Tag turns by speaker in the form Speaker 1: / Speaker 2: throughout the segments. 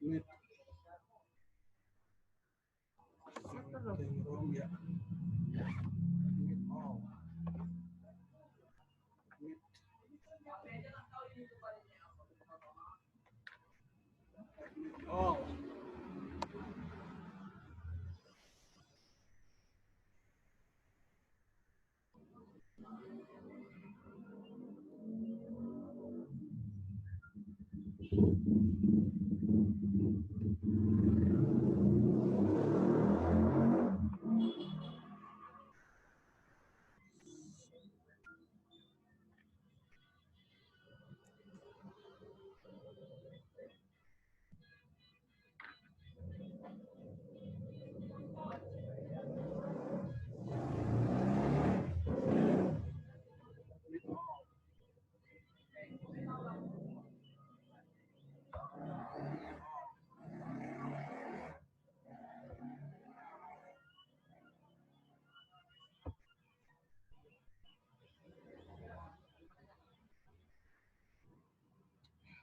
Speaker 1: Admit. Something wrong, yeah. Admit all. Admit. Admit all.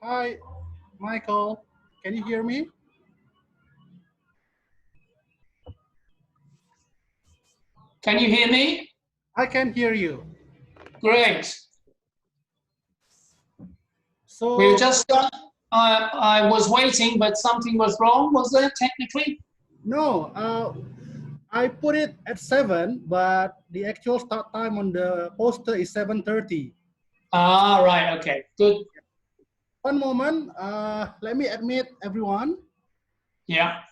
Speaker 1: Hi, Michael. Can you hear me?
Speaker 2: Can you hear me?
Speaker 1: I can hear you.
Speaker 2: Great.
Speaker 1: So
Speaker 2: We've just done, I was waiting, but something was wrong, was there, technically?
Speaker 1: no, I put it at 7, but the actual start time on the poster is 7:30.
Speaker 2: Ah, right, okay, good.
Speaker 1: One moment, let me admit everyone.
Speaker 2: Yeah.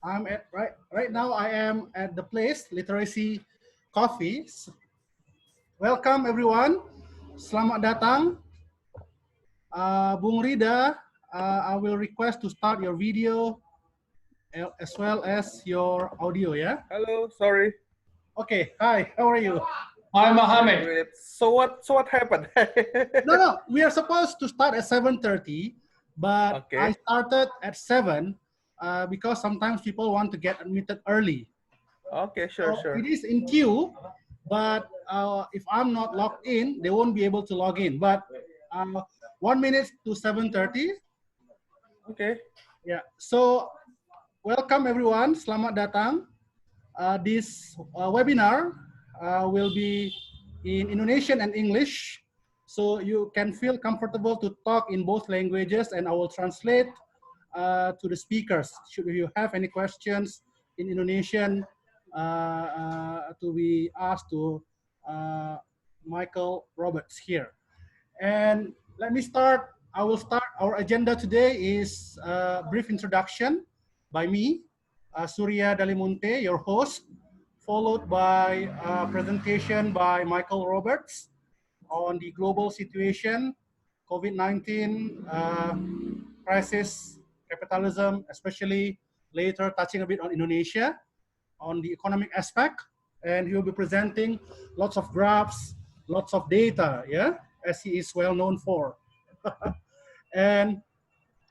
Speaker 1: I'm at right now. I am at the place Literacy Coffee. Welcome everyone. Selamat datang. Bung Ridha, I will request to start your video as well as your audio. Yeah.
Speaker 3: Hello, sorry.
Speaker 1: Okay. Hi. How are you?
Speaker 2: Hi, Mohammed.
Speaker 3: Wait, so what happened?
Speaker 1: No. We are supposed to start at 7:30, but
Speaker 3: Okay.
Speaker 1: I started at 7 because sometimes people want to get admitted early.
Speaker 3: Okay, sure.
Speaker 1: It is in queue, but if I'm not logged in, they won't be able to log in. But 1 minute to 7:30.
Speaker 3: Okay.
Speaker 1: Yeah. So welcome everyone. Selamat datang. This webinar will be in Indonesian and English, so you can feel comfortable to talk in both languages, and I will translate to the speakers. Should you have any questions in Indonesian, to be asked to Michael Roberts here. And let me start. I will start. Our agenda today is a brief introduction by me, Surya Dalimunte, your host, followed by a presentation by Michael Roberts on the global situation, COVID-19 crisis, capitalism, especially later touching a bit on Indonesia, on the economic aspect, and he will be presenting lots of graphs, lots of data, yeah, as he is well known for. And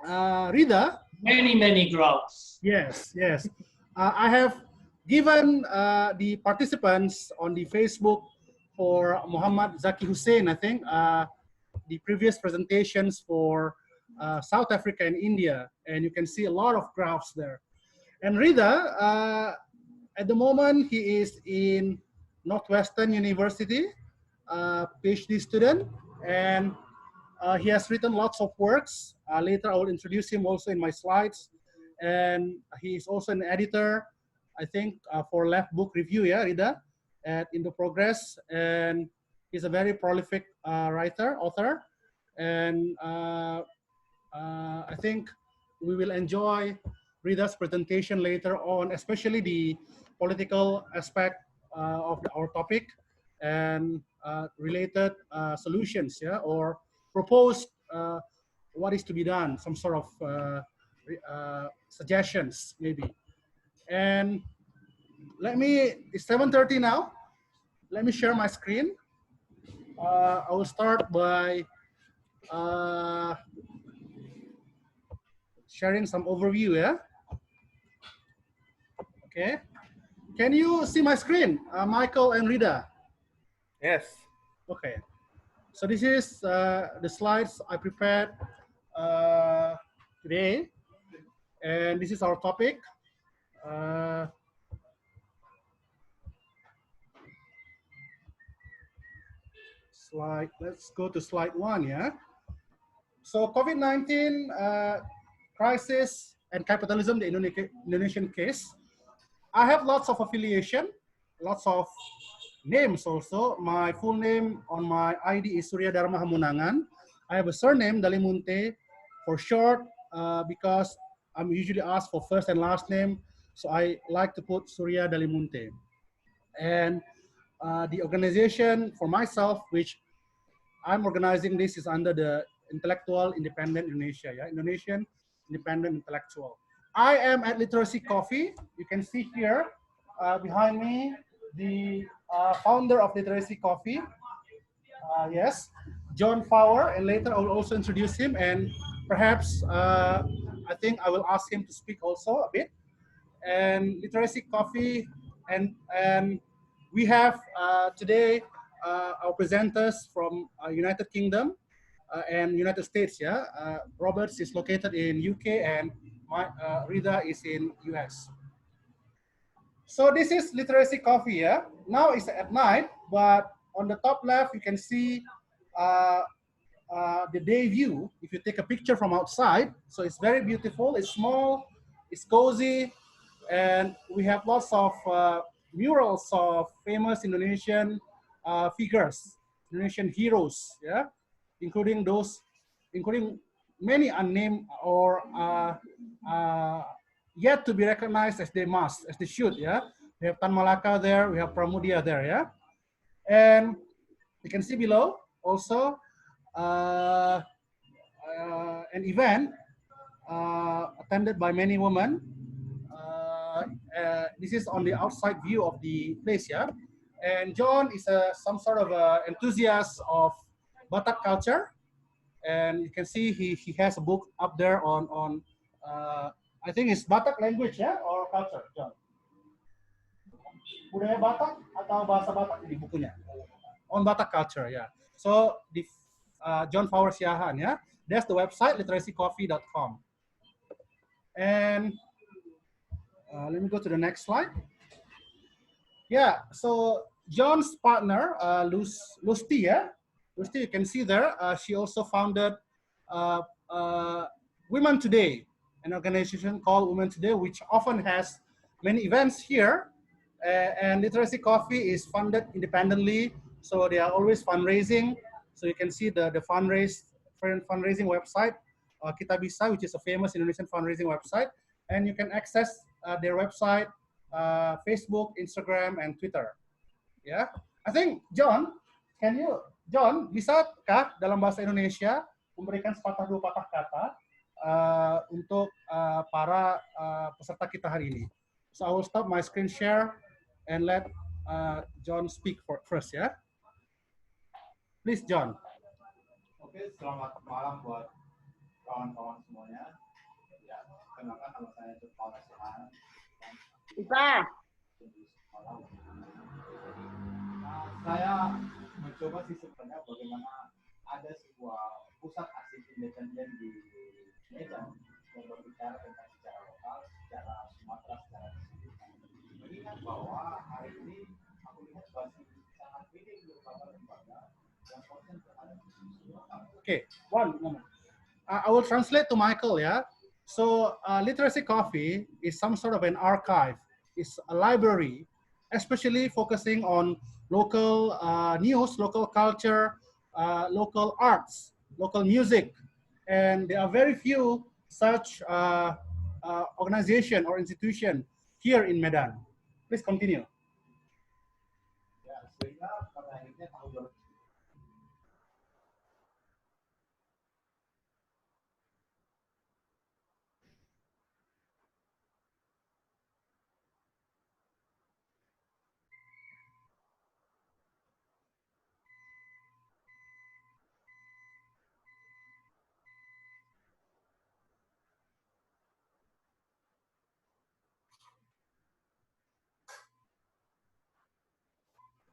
Speaker 1: Ridha.
Speaker 2: Many graphs.
Speaker 1: Yes. I have given the participants on the Facebook for Muhammad Zaki Hussein, I think, the previous presentations for South Africa and India, and you can see a lot of graphs there. And Ridha, at the moment, he is in NorthWestern University, PhD student, and he has written lots of works. Later, I will introduce him also in my slides. And he is also an editor, I think, for Left Book Review, yeah, Ridha, at Indo Progress. And he's a very prolific author. And I think we will enjoy Ridha's presentation later on, especially the political aspect of our topic and related solutions, yeah, or proposed what is to be done, some sort of suggestions maybe. And it's 7:30 now. Let me share my screen. I will start by sharing some overview, yeah? Okay. Can you see my screen, Michael and Ridha?
Speaker 3: Yes.
Speaker 1: Okay. So this is the slides I prepared today. And this is our topic. Let's go to slide 1, yeah? So COVID-19 crisis and capitalism, the Indonesian case. I have lots of affiliation, lots of names also. My full name on my ID is Surya Dharma Hamunangan. I have a surname, Dalimunte, for short, because I'm usually asked for first and last name. So I like to put Surya Dalimunte. And the organization for myself, which I'm organizing this, is under the Intellectual Independent Indonesia, yeah, Indonesian Independent Intellectual. I am at Literacy Coffee. You can see here behind me the founder of Literacy Coffee. Yes, John Fowler, and later I will also introduce him, and perhaps I think I will ask him to speak also a bit. And Literacy Coffee, and we have today our presenters from United Kingdom and United States. Yeah, Roberts is located in UK, and Ridha is in US. So this is Literacy Coffee. Yeah, now it's at night, but on the top left you can see uh, the day view. If you take a picture from outside, so it's very beautiful. It's small, it's cozy, and we have lots of murals of famous Indonesian figures, Indonesian heroes, yeah, including many unnamed or yet to be recognized as they must, as they should, yeah. We have Tan Malaka there, we have Pramudia there, yeah, and you can see below also an event attended by many women. This is on the outside view of the place, yeah. And John is some sort of enthusiast of Batak culture, and you can see he has a book up there on I think it's Batak language, yeah, or culture, John. Budaya Batak atau bahasa Batak ini bukunya? On Batak culture, yeah. So the John Fowler Siahan, yeah. That's the website, literacycoffee.com. And let me go to the next slide. Yeah, so John's partner, Lusti, yeah? Lusti, you can see there, she also founded Women Today, an organization called Women Today, which often has many events here. And Literacy Coffee is funded independently, so they are always fundraising. So you can see the fundraising website, Kita Bisa, which is a famous Indonesian fundraising website. And you can access their website, Facebook, Instagram, and Twitter. Yeah, I think John, John, bisakah dalam bahasa Indonesia memberikan sepatah dua patah kata untuk para peserta kita hari ini? So I will stop my screen share and let John speak first, ya. Please, John.
Speaker 4: Oke, selamat malam buat kawan-kawan semuanya. Ya, kenalkan nama saya Cepal Kasihan.
Speaker 5: Bisa.
Speaker 4: Saya mencoba sih sebenarnya bagaimana ada sebuah pusat asing independen di Medan yang berbicara tentang secara lokal, secara Sumatera, secara keseluruhan. Mengingat bahwa hari ini aku lihat masih sangat minim beberapa lembaga yang konsen terhadap isu lokal.
Speaker 1: Okay, one moment. I will translate to Michael, yeah. So Literacy Coffee is some sort of an archive. It's a library, especially focusing on local news, local culture, local arts, local music. And there are very few such organization or institution here in Medan. Please continue.
Speaker 4: Ya, sehingga pada akhirnya tahun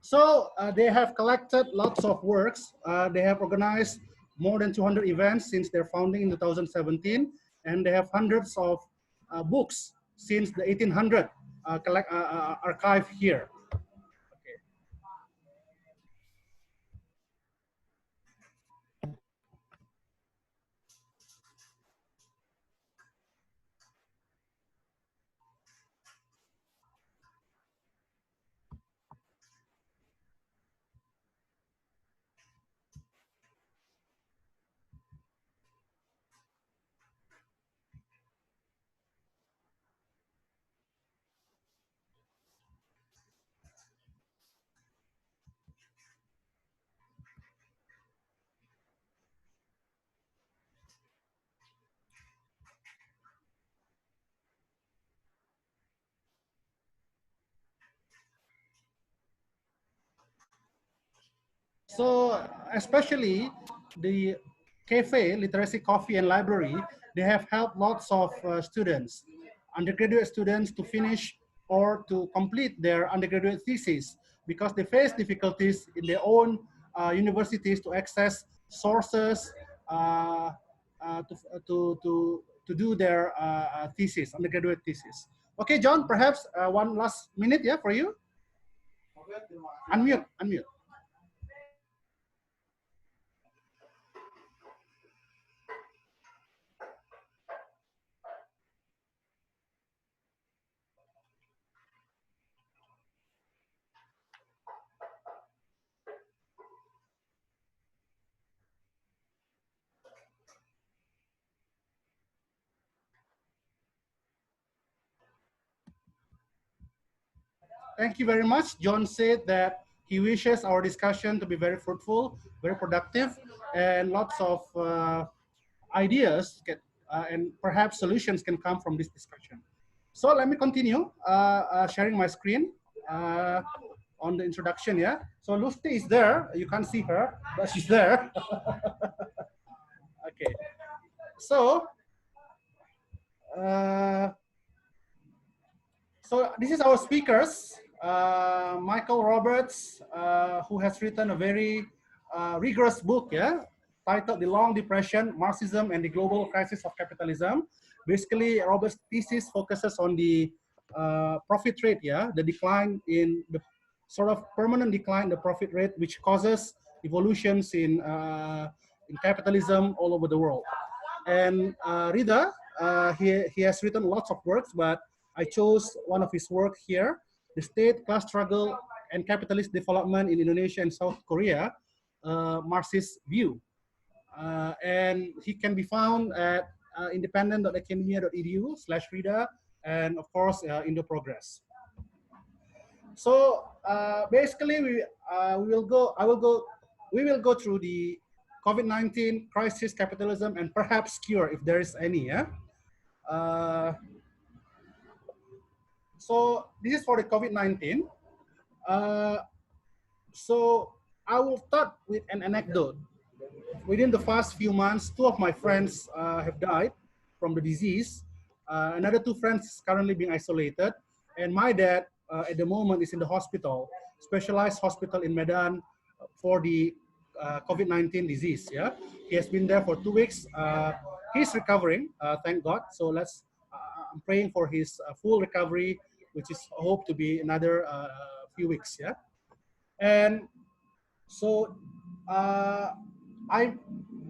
Speaker 1: So they have collected lots of works. They have organized more than 200 events since their founding in 2017, and they have hundreds of books since the 1800 archive here. Okay. So especially the cafe, literacy coffee and library, they have helped lots of students, undergraduate students to finish or to complete their undergraduate thesis because they face difficulties in their own universities to access sources uh, to do their thesis, undergraduate thesis. Okay, John, perhaps one last minute, yeah, for you.
Speaker 4: Oke, terima kasih.
Speaker 1: Unmute, unmute. Thank you very much. John said that he wishes our discussion to be very fruitful, very productive, and lots of ideas and perhaps solutions can come from this discussion. So let me continue sharing my screen on the introduction. Yeah. So Lucy is there. You can't see her, but she's there. Okay. So. So this is our speakers, Michael Roberts, who has written a very rigorous book, yeah, titled The Long Depression, Marxism and the Global Crisis of Capitalism. Basically, Roberts' thesis focuses on the profit rate, yeah, the decline in the sort of permanent decline in the profit rate, which causes evolutions in capitalism all over the world. And Ridha, he has written lots of works, but I chose one of his work here, The State, Class Struggle, and Capitalist Development in Indonesia and South Korea, Marxist View. And he can be found at independent.academia.edu/Ridha, and of course, Indo Progress. So basically, we will go through the COVID-19 crisis, capitalism, and perhaps cure if there is any. Yeah. So this is for the COVID-19. So I will start with an anecdote. Within the past few months, 2 of my friends have died from the disease. Another 2 friends is currently being isolated. And my dad, at the moment, is in the hospital, specialized hospital in Medan for the COVID-19 disease. Yeah, he has been there for 2 weeks. He's recovering, thank God. So I'm praying for his full recovery, which is hope to be another few weeks. Yeah, and so I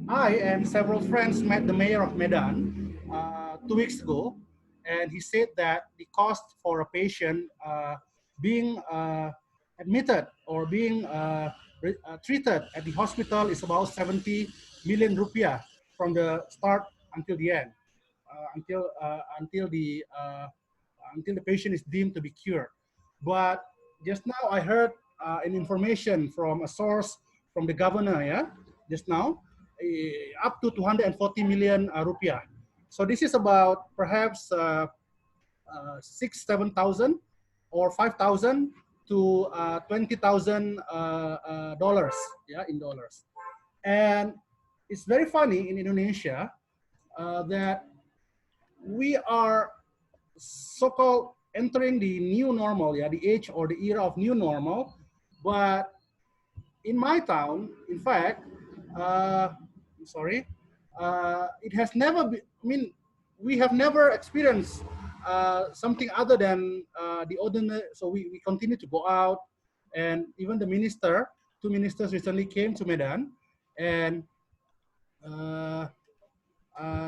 Speaker 1: and several friends met the mayor of Medan 2 weeks ago, and he said that the cost for a patient being admitted or being treated at the hospital is about 70 million rupiah from the start until the end, until the patient is deemed to be cured. But just now I heard an information from a source from the governor, yeah, just now, up to 240 million rupiah. So this is about perhaps 7,000 or 5,000 to $20,000 yeah, in dollars. And it's very funny in Indonesia that we are so-called entering the new normal, yeah, the age or the era of new normal. But in my town, in fact, it has never been, I mean, we have never experienced something other than the ordinary. So we continue to go out, and even the minister, 2 ministers recently came to Medan, and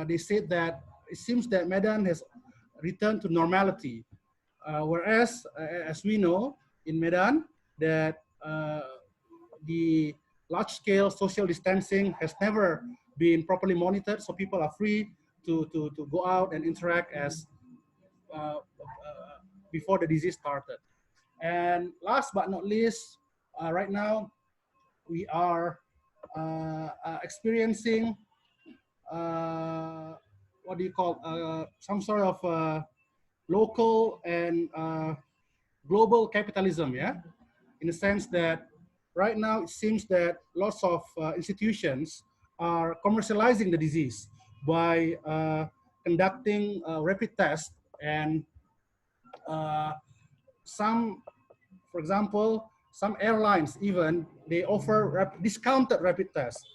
Speaker 1: they said that it seems that Medan has returned to normality. Whereas, as we know, in Medan, that the large-scale social distancing has never been properly monitored, so people are free to go out and interact as before the disease started. And last but not least, right now, we are experiencing what do you call some sort of local and global capitalism, yeah, in the sense that right now it seems that lots of institutions are commercializing the disease by conducting rapid tests, and some, for example, some airlines even, they offer discounted rapid tests.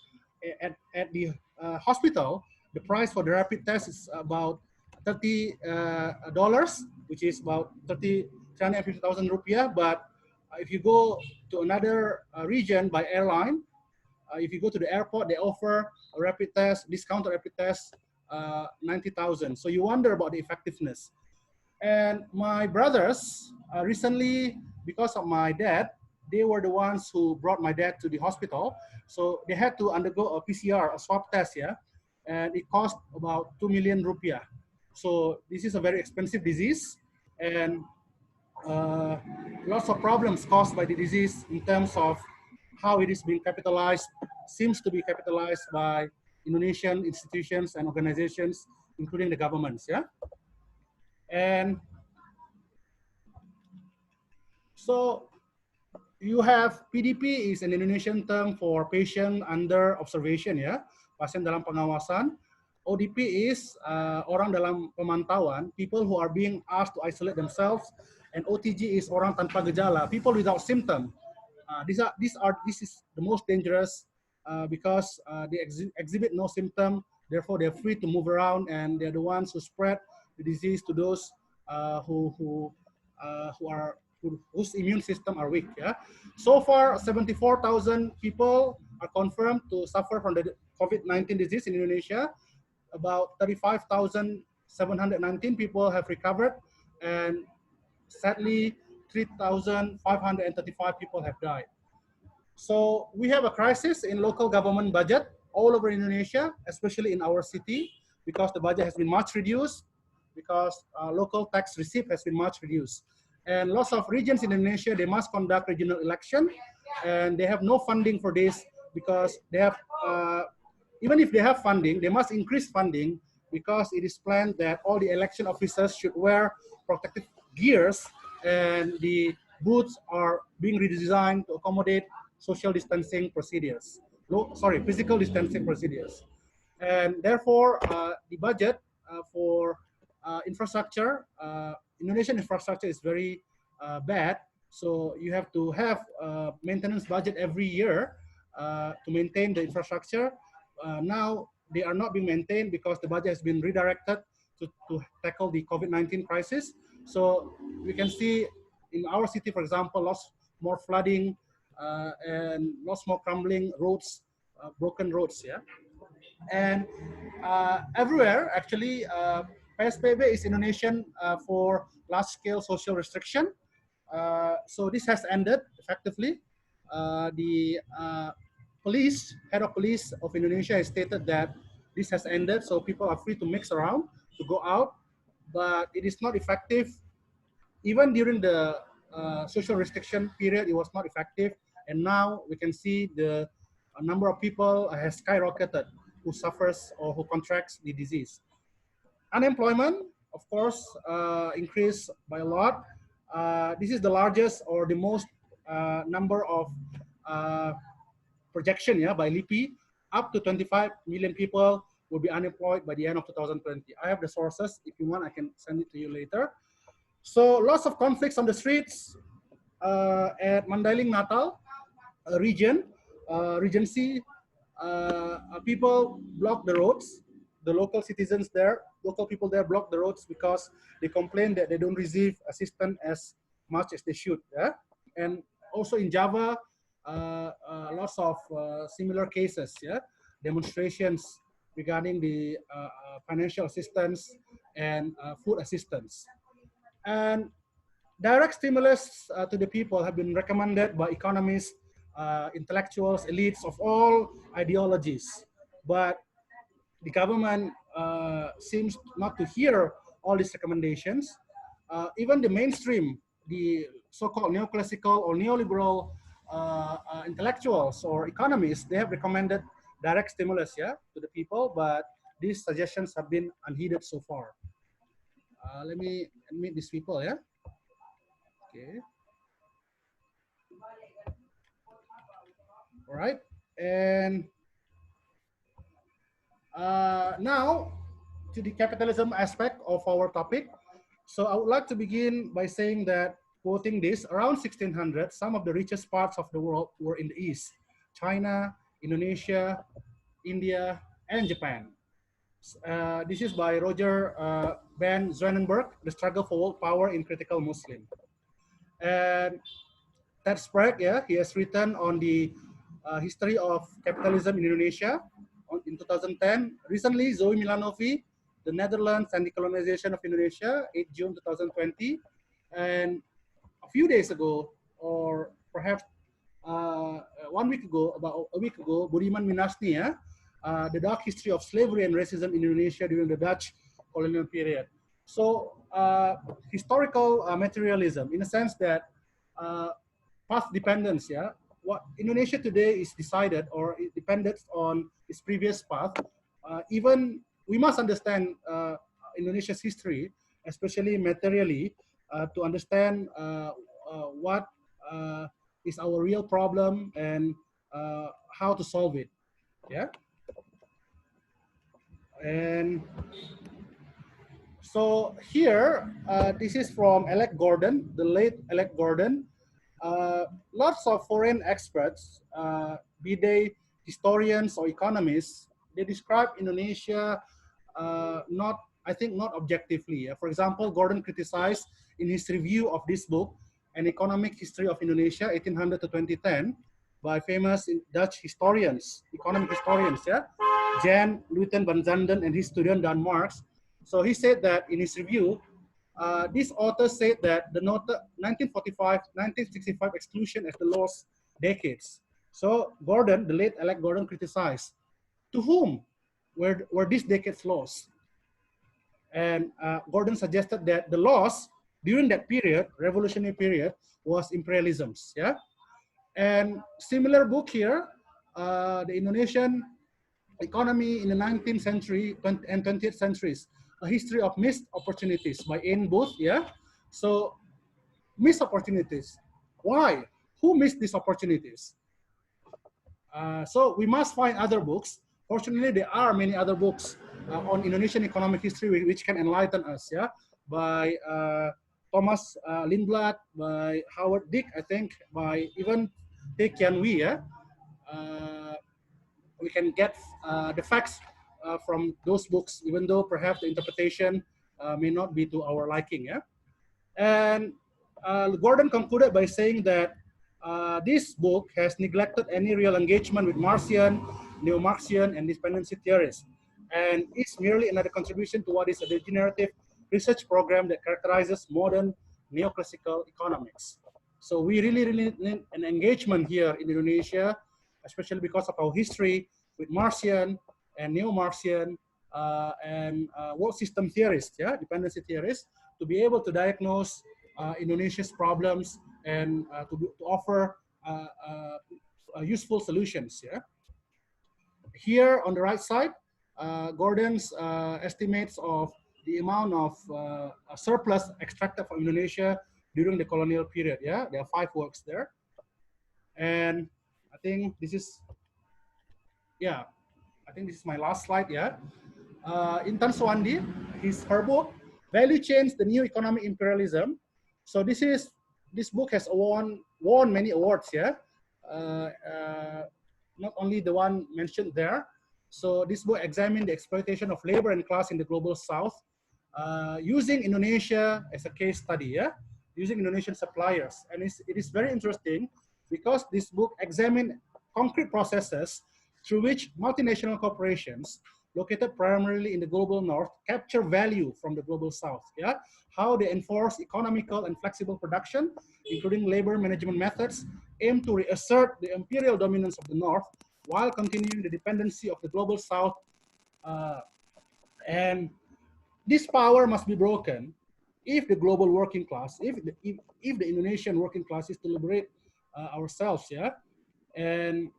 Speaker 1: At the hospital, the price for the rapid test is about $30, which is about 350,000 rupiah. But if you go to another region by airline, if you go to the airport, they offer a rapid test, discounted rapid test, 90,000. So you wonder about the effectiveness. And my brothers recently, because of my dad, they were the ones who brought my dad to the hospital. So they had to undergo a PCR, a swab test, yeah, and it cost about 2 million rupiah. So this is a very expensive disease, and lots of problems caused by the disease in terms of how it is being capitalized, seems to be capitalized by Indonesian institutions and organizations, including the governments, yeah. And so you have PDP is an Indonesian term for patient under observation, ya, pasien dalam pengawasan. ODP is orang dalam pemantauan, people who are being asked to isolate themselves, and OTG is orang tanpa gejala, people without symptom. This is the most dangerous because they exhibit no symptom, therefore they're free to move around, and they're the ones who spread the disease to those whose immune system are weak. Yeah. So far, 74,000 people are confirmed to suffer from the COVID-19 disease in Indonesia. About 35,719 people have recovered, and sadly, 3,535 people have died. So we have a crisis in local government budget all over Indonesia, especially in our city, because the budget has been much reduced, because local tax receipt has been much reduced. And lots of regions in Indonesia, they must conduct regional election, and they have no funding for this because they have, even if they have funding, they must increase funding because it is planned that all the election officers should wear protective gears, and the booths are being redesigned to accommodate social distancing procedures. Physical distancing procedures. And therefore, the budget for infrastructure, Indonesian infrastructure is very bad. So you have to have maintenance budget every year to maintain the infrastructure. Now they are not being maintained because the budget has been redirected to tackle the COVID-19 crisis. So we can see in our city, for example, lots more flooding and lots more crumbling roads, broken roads, yeah. And everywhere, actually, PSBB is Indonesian for large-scale social restriction. So this has ended effectively. The head of police of Indonesia has stated that this has ended, so people are free to mix around, to go out, but it is not effective. Even during the social restriction period, it was not effective, and now we can see the number of people has skyrocketed who suffers or who contracts the disease. Unemployment, of course, increased by a lot. This is the largest or the most number of projection, yeah, by LIPI. Up to 25 million people will be unemployed by the end of 2020. I have the sources. If you want, I can send it to you later. So lots of conflicts on the streets at Mandailing Natal region, Regency. People block the roads, the local citizens there, local people there block the roads because they complain that they don't receive assistance as much as they should. Yeah? And also in Java, lots of similar cases, yeah, demonstrations regarding the financial assistance and food assistance. And direct stimulus to the people have been recommended by economists, intellectuals, elites of all ideologies. But the government seems not to hear all these recommendations. Even the mainstream, the so-called neoclassical or neoliberal intellectuals or economists, they have recommended direct stimulus, yeah, to the people, but these suggestions have been unheeded so far. Let me meet these people, yeah. Okay. All right, and now to the capitalism aspect of our topic. So I would like to begin by saying that, quoting this, around 1600, some of the richest parts of the world were in the East: China, Indonesia, India, and Japan. This is by Roger van Zwanenburg, The Struggle for World Power in Critical Muslim. And Ted Sprague, yeah, he has written on the history of capitalism in Indonesia in 2010. Recently, Zoe Milanovi, The Netherlands and the Colonization of Indonesia, 8 June 2020. And a few days ago, or perhaps 1 week ago, about a week ago, Budiman Minasni, yeah, The Dark History of Slavery and Racism in Indonesia during the Dutch colonial period. So historical materialism, in a sense that path dependence, yeah, what Indonesia today is decided or it depended on its previous path. Even we must understand Indonesia's history, especially materially, to understand what is our real problem and how to solve it. Yeah. And so here, this is from Alec Gordon, the late Alec Gordon. Lots of foreign experts, be they historians or economists, they describe Indonesia I think not objectively. For example, Gordon criticized in his review of this book, An Economic History of Indonesia, 1800 to 2010, by famous Dutch historians, economic historians, yeah, Jan Luiten van Zanden and his student Dan Marx. So he said that in his review, this author said that the 1945-1965 exclusion as the lost decades. So Gordon, the late Alec Gordon, criticized, to whom were these decades lost? And Gordon suggested that the loss during that period, revolutionary period, was imperialisms. Yeah, and similar book here, the Indonesian economy in the 19th century and 20th centuries, A History of Missed Opportunities by Ian Booth. Yeah, so missed opportunities. Why? Who missed these opportunities? So we must find other books. Fortunately, there are many other books on Indonesian economic history which can enlighten us. Yeah, by Thomas Lindblad, by Howard Dick, I think, by even Tae Kian Wee. Yeah, we can get the facts from those books, even though perhaps the interpretation may not be to our liking. Yeah, and Gordon concluded by saying that this book has neglected any real engagement with Marxian, neo-Marxian, and dependency theories, and is merely another contribution to what is a degenerative research program that characterizes modern neoclassical economics. So we really need an engagement here in Indonesia, especially because of our history with Marxian and neo-Marxian and world system theorists, yeah, dependency theorists, to be able to diagnose Indonesia's problems and to offer useful solutions. Yeah. Here on the right side, Gordon's estimates of the amount of surplus extracted from Indonesia during the colonial period. Yeah, there are 5 works there, and I think this is, yeah, I think this is my last slide. Yeah, Intan Suwandi, her book, Value Chains: The New Economic Imperialism. So this book has won many awards. Yeah, not only the one mentioned there. So this book examined the exploitation of labor and class in the global south, using Indonesia as a case study, yeah? Using Indonesian suppliers. And it is very interesting because this book examined concrete processes through which multinational corporations located primarily in the global north capture value from the global south, yeah? How they enforce economical and flexible production, including labor management methods, aim to reassert the imperial dominance of the north while continuing the dependency of the global south. And this power must be broken if the global working class, if the Indonesian working class is to liberate ourselves, yeah? And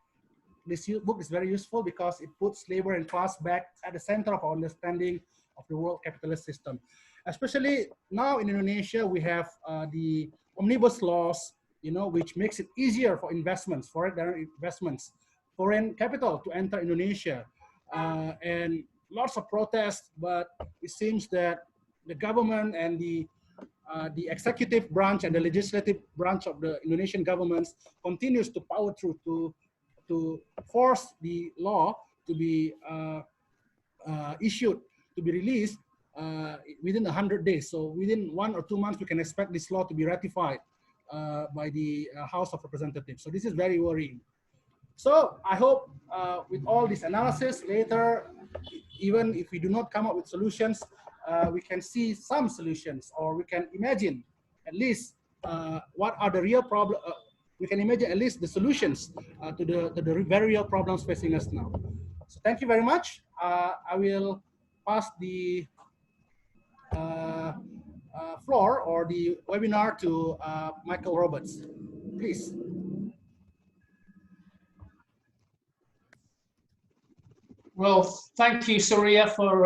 Speaker 1: this book is very useful because it puts labor and class back at the center of our understanding of the world capitalist system. Especially now in Indonesia, we have the omnibus laws, you know, which makes it easier for investments, foreign direct investments, foreign capital to enter Indonesia. And lots of protests, but it seems that the government and the executive branch and the legislative branch of the Indonesian governments continues to power through to force the law to be issued, to be released within 100 days. So within 1 or 2 months, we can expect this law to be ratified by the House of Representatives. So this is very worrying. So I hope with all this analysis later, even if we do not come up with solutions, we can see some solutions, or we can imagine at least what are the real problems. We can imagine at least the solutions to the very real problems facing us now. So thank you very much. I will pass the floor or the webinar to Michael Roberts. Please.
Speaker 2: Well, thank you, Surya, for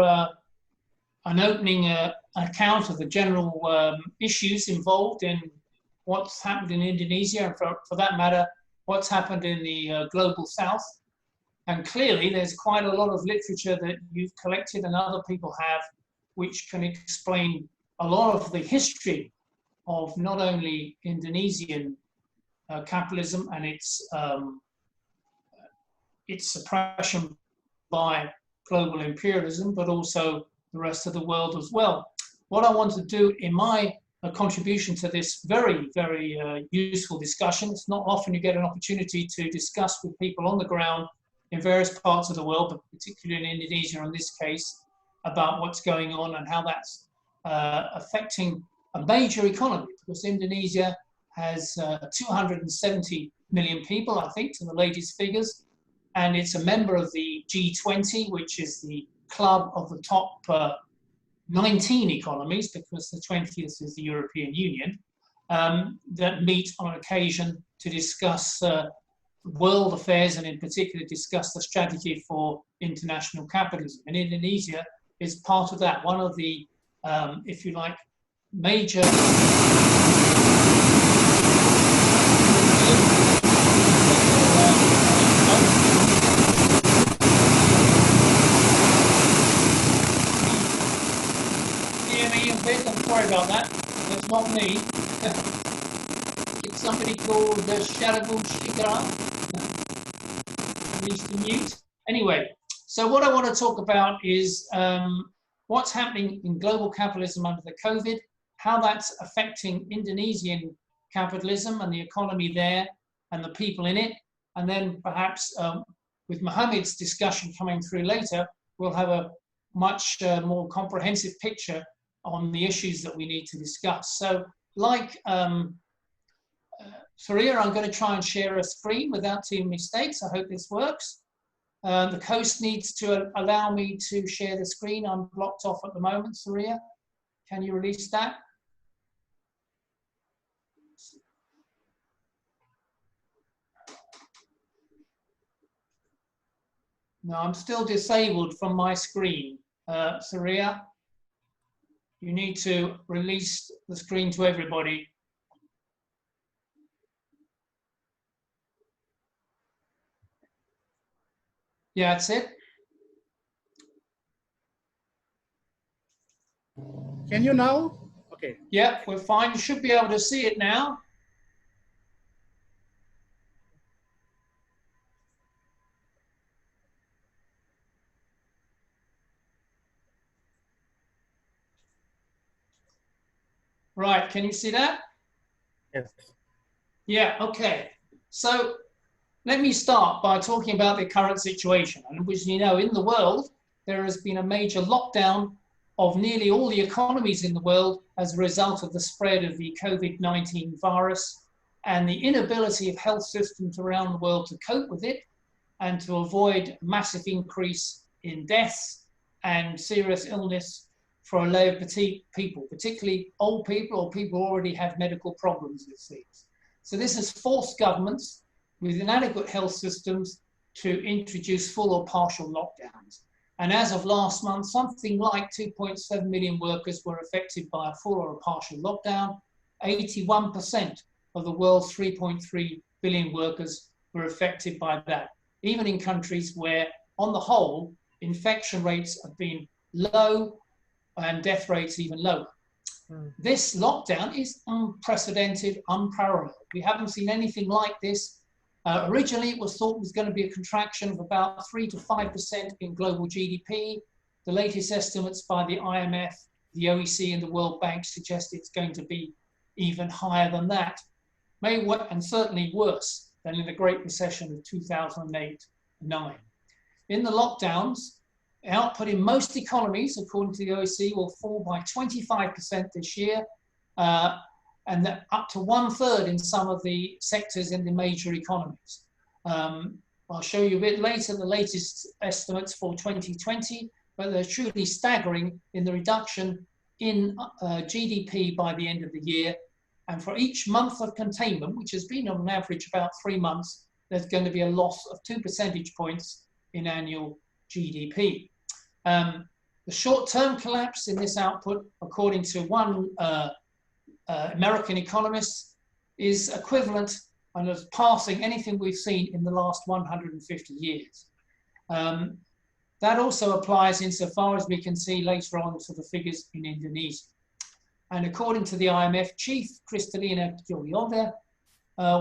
Speaker 2: an opening account of the general issues involved in what's happened in Indonesia, and for that matter, what's happened in the global south. And clearly, there's quite a lot of literature that you've collected and other people have, which can explain a lot of the history of not only Indonesian capitalism and its suppression by global imperialism, but also the rest of the world as well. What I want to do in my contribution to this very, very useful discussion, it's not often you get an opportunity to discuss with people on the ground in various parts of the world, but particularly in Indonesia in this case, about what's going on and how that's affecting a major economy, because Indonesia has 270 million people, I think, to the latest figures, and it's a member of the G20, which is the club of the top 19 economies, because the 20th is the European Union, that meet on occasion to discuss world affairs, and in particular discuss the strategy for international capitalism. And Indonesia is part of that, one of the, if you like, major I'm sorry about that. That's not me. It's somebody called Sharabu Shikara. Needs to mute. Anyway, so what I want to talk about is what's happening in global capitalism under the COVID, how that's affecting Indonesian capitalism and the economy there and the people in it. And then perhaps with Mohammed's discussion coming through later, we'll have a much more comprehensive picture on the issues that we need to discuss. So like Surya, I'm going to try and share a screen without too many mistakes. I hope this works. The host needs to allow me to share the screen. I'm blocked off at the moment. Surya, can you release that? No, I'm still disabled from my screen. Surya, you need to release the screen to everybody. Yeah, that's it.
Speaker 1: Can you now? Okay.
Speaker 2: Yeah, we're fine. You should be able to see it now. Right, can you see that?
Speaker 3: Yes.
Speaker 2: Yeah, okay. So let me start by talking about the current situation. And as you know, in the world, there has been a major lockdown of nearly all the economies in the world as a result of the spread of the COVID-19 virus and the inability of health systems around the world to cope with it and to avoid a massive increase in deaths and serious illness for a layer of people, particularly old people or people who already have medical problems, it seems. So this has forced governments with inadequate health systems to introduce full or partial lockdowns. And as of last month, something like 2.7 million workers were affected by a full or a partial lockdown. 81% of the world's 3.3 billion workers were affected by that, even in countries where, on the whole, infection rates have been low and death rates even lower. This lockdown is unprecedented, unparalleled. We haven't seen anything like this. Originally, it was thought was going to be a contraction of about 3 to 5% in global GDP. The latest estimates by the IMF, the OEC, and the World Bank suggest it's going to be even higher than that, and certainly worse than in the Great Recession of 2008-9. In the lockdowns, output in most economies, according to the OEC, will fall by 25% this year, and up to 1/3 in some of the sectors in the major economies. I'll show you a bit later the latest estimates for 2020, but they're truly staggering in the reduction in GDP by the end of the year. And for each month of containment, which has been on average about 3 months, there's going to be a loss of 2 percentage points in annual GDP. The short-term collapse in this output, according to one American economist, is equivalent and is passing anything we've seen in the last 150 years. That also applies insofar as we can see later on to the figures in Indonesia. And according to the IMF chief, Kristalina Georgieva,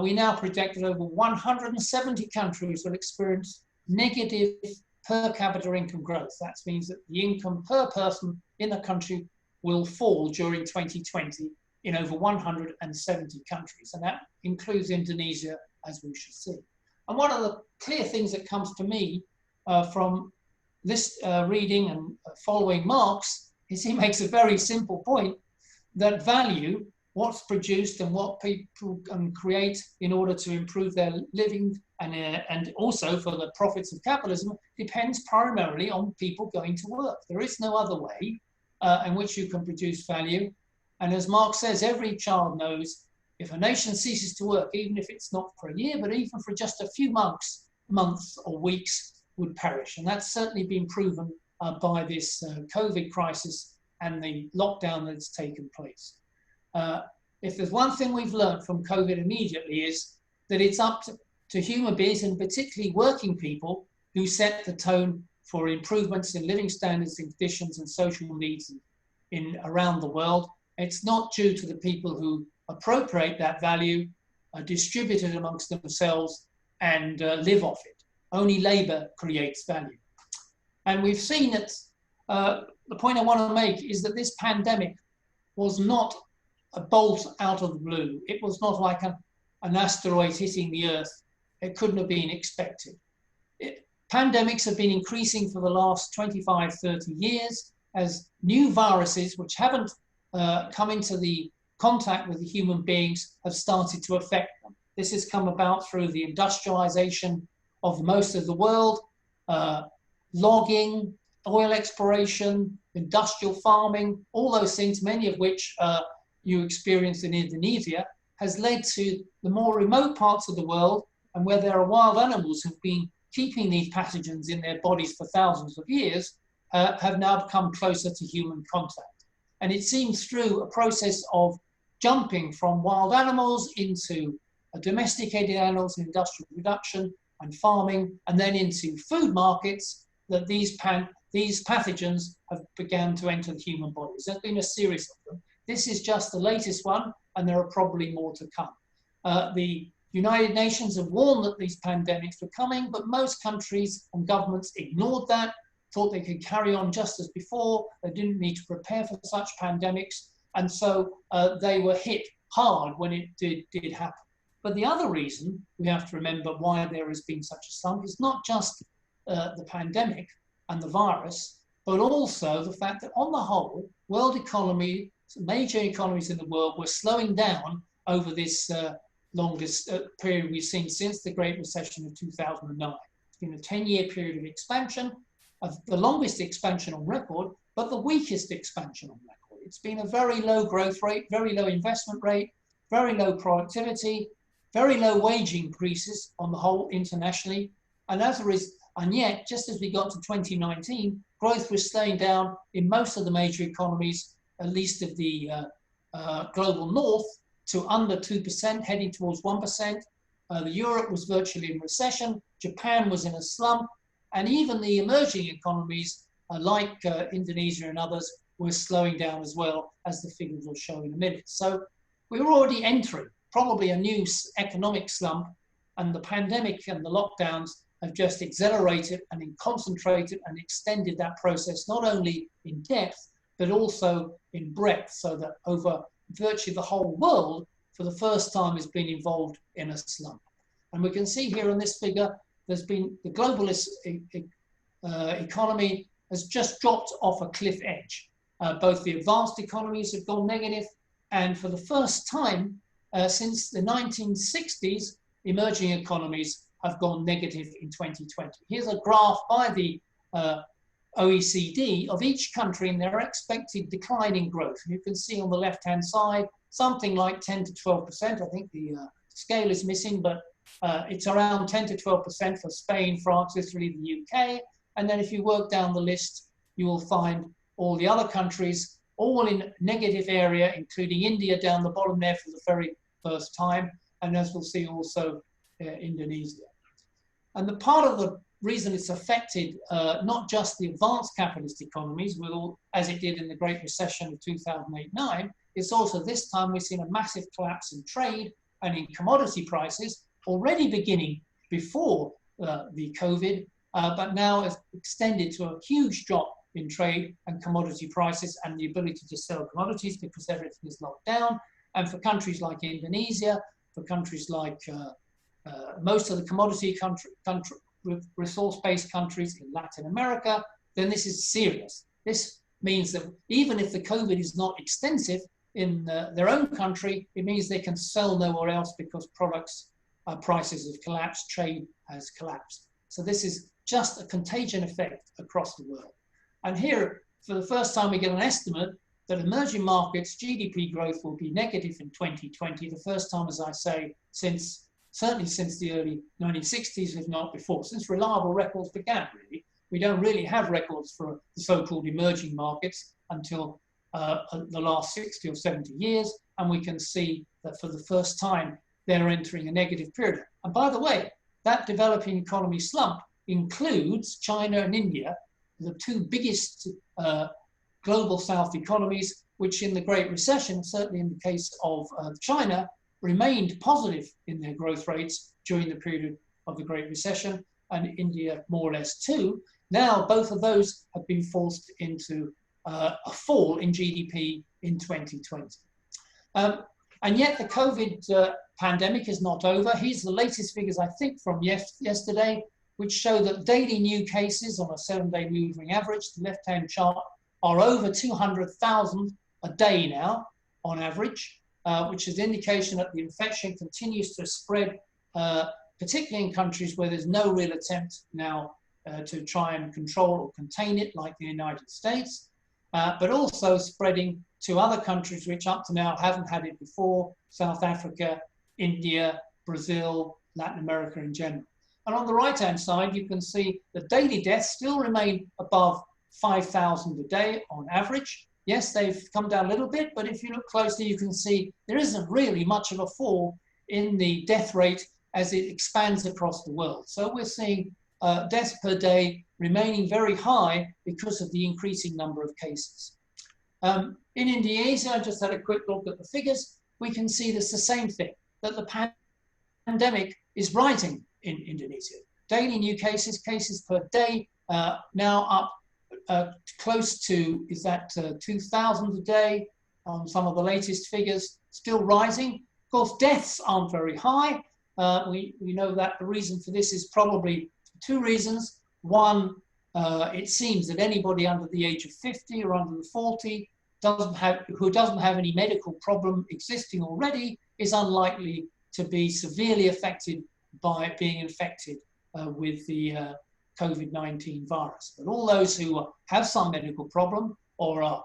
Speaker 2: we now predict that over 170 countries will experience negative per capita income growth. That means that the income per person in the country will fall during 2020 in over 170 countries. And that includes Indonesia, as we shall see. And one of the clear things that comes to me from this reading and following Marx is he makes a very simple point that value, what's produced and what people can create in order to improve their living and also for the profits of capitalism, depends primarily on people going to work. There is no other way in which you can produce value. And as Marx says, every child knows if a nation ceases to work, even if it's not for a year, but even for just a few months or weeks, would perish. And that's certainly been proven by this COVID crisis and the lockdown that's taken place. If there's one thing we've learned from COVID immediately is that it's up to human beings, and particularly working people, who set the tone for improvements in living standards and conditions and social needs around the world. It's not due to the people who appropriate that value, distribute it amongst themselves, and live off it. Only labor creates value. And we've seen that, the point I want to make is that this pandemic was not a bolt out of the blue. It was not like an asteroid hitting the Earth. It couldn't have been expected. Pandemics have been increasing for the last 25, 30 years as new viruses, which haven't come into the contact with the human beings, have started to affect them. This has come about through the industrialization of most of the world, logging, oil exploration, industrial farming, all those things, many of which you experience in Indonesia, has led to the more remote parts of the world, and where there are wild animals who've been keeping these pathogens in their bodies for thousands of years, have now come closer to human contact. And it seems through a process of jumping from wild animals into domesticated animals in industrial production and farming, and then into food markets, that these pathogens have begun to enter the human bodies. There's been a series of them. This is just the latest one, and there are probably more to come. The United Nations have warned that these pandemics were coming, but most countries and governments ignored that, thought they could carry on just as before. They didn't need to prepare for such pandemics. And so they were hit hard when it did happen. But the other reason we have to remember why there has been such a slump is not just the pandemic and the virus, but also the fact that on the whole, world economy, major economies in the world were slowing down over this longest period we've seen since the Great Recession of 2009. It's been a 10-year period of expansion, of the longest expansion on record, but the weakest expansion on record. It's been a very low growth rate, very low investment rate, very low productivity, very low wage increases on the whole internationally. And yet, just as we got to 2019, growth was slowing down in most of the major economies, at least of the global north, to under 2%, heading towards 1%. Europe was virtually in recession. Japan was in a slump. And even the emerging economies, like Indonesia and others, were slowing down as well, as the figures will show in a minute. So we were already entering probably a new economic slump, and the pandemic and the lockdowns have just accelerated and concentrated and extended that process, not only in depth, but also in breadth, so that over virtually the whole world, for the first time, has been involved in a slump. And we can see here in this figure, there's been the globalist economy has just dropped off a cliff edge. Both the advanced economies have gone negative, and for the first time since the 1960s, emerging economies have gone negative in 2020. Here's a graph by the OECD of each country and their expected decline in growth. And you can see on the left-hand side, something like 10 to 12%. I think the scale is missing, but it's around 10 to 12% for Spain, France, Italy, the UK. And then if you work down the list, you will find all the other countries, all in negative area, including India down the bottom there for the very first time. And as we'll see also Indonesia. And the part of the reason it's affected not just the advanced capitalist economies, as it did in the Great Recession of 2008-9, it's also this time we've seen a massive collapse in trade and in commodity prices, already beginning before the COVID, but now has extended to a huge drop in trade and commodity prices and the ability to sell commodities because everything is locked down. And for countries like Indonesia, for countries like most of the commodity resource-based countries in Latin America, then this is serious. This means that even if the COVID is not extensive in their own country, it means they can sell nowhere else because products prices have collapsed, trade has collapsed. So this is just a contagion effect across the world. And here, for the first time, we get an estimate that emerging markets GDP growth will be negative in 2020, the first time, as I say, certainly since the early 1960s, if not before, since reliable records began, really. We don't really have records for the so-called emerging markets until the last 60 or 70 years, and we can see that for the first time, they're entering a negative period. And by the way, that developing economy slump includes China and India, the two biggest global South economies, which in the Great Recession, certainly in the case of China, remained positive in their growth rates during the period of the Great Recession, and India more or less too. Now, both of those have been forced into a fall in GDP in 2020. And yet the COVID pandemic is not over. Here's the latest figures, I think, from yesterday, which show that daily new cases on a 7-day moving average, the left-hand chart, are over 200,000 a day now, on average, which is an indication that the infection continues to spread, particularly in countries where there's no real attempt now to try and control or contain it, like the United States, but also spreading to other countries which up to now haven't had it before, South Africa, India, Brazil, Latin America in general. And on the right-hand side, you can see the daily deaths still remain above 5,000 a day on average. Yes, they've come down a little bit, but if you look closely, you can see there isn't really much of a fall in the death rate as it expands across the world. So we're seeing deaths per day remaining very high because of the increasing number of cases. In Indonesia, I just had a quick look at the figures. We can see this the same thing, that the pandemic is rising in Indonesia. Daily new cases per day, now up close to, 2,000 a day, on some of the latest figures, still rising. Of course, deaths aren't very high. We know that the reason for this is probably two reasons. One, it seems that anybody under the age of 50 or under 40 who doesn't have any medical problem existing already is unlikely to be severely affected by being infected with the COVID-19 virus. But all those who have some medical problem or are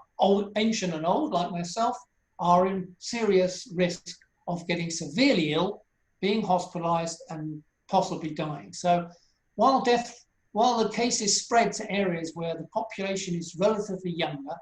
Speaker 2: ancient and old, like myself, are in serious risk of getting severely ill, being hospitalized, and possibly dying. So while the cases spread to areas where the population is relatively younger,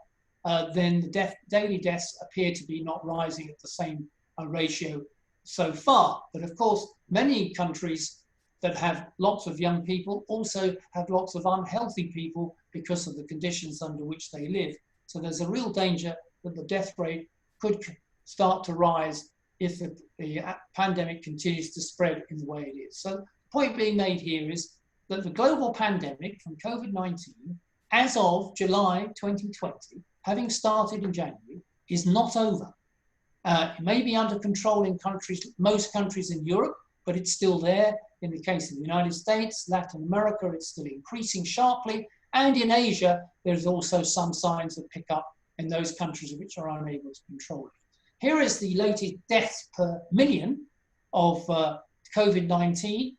Speaker 2: then the daily deaths appear to be not rising at the same ratio so far. But of course, many countries that have lots of young people also have lots of unhealthy people because of the conditions under which they live. So there's a real danger that the death rate could start to rise if the pandemic continues to spread in the way it is. So the point being made here is that the global pandemic from COVID-19, as of July 2020, having started in January, is not over. It may be under control in most countries in Europe, but it's still there. In the case of the United States, Latin America, it's still increasing sharply. And in Asia, there's also some signs of pickup in those countries which are unable to control it. Here is the latest deaths per million of COVID-19.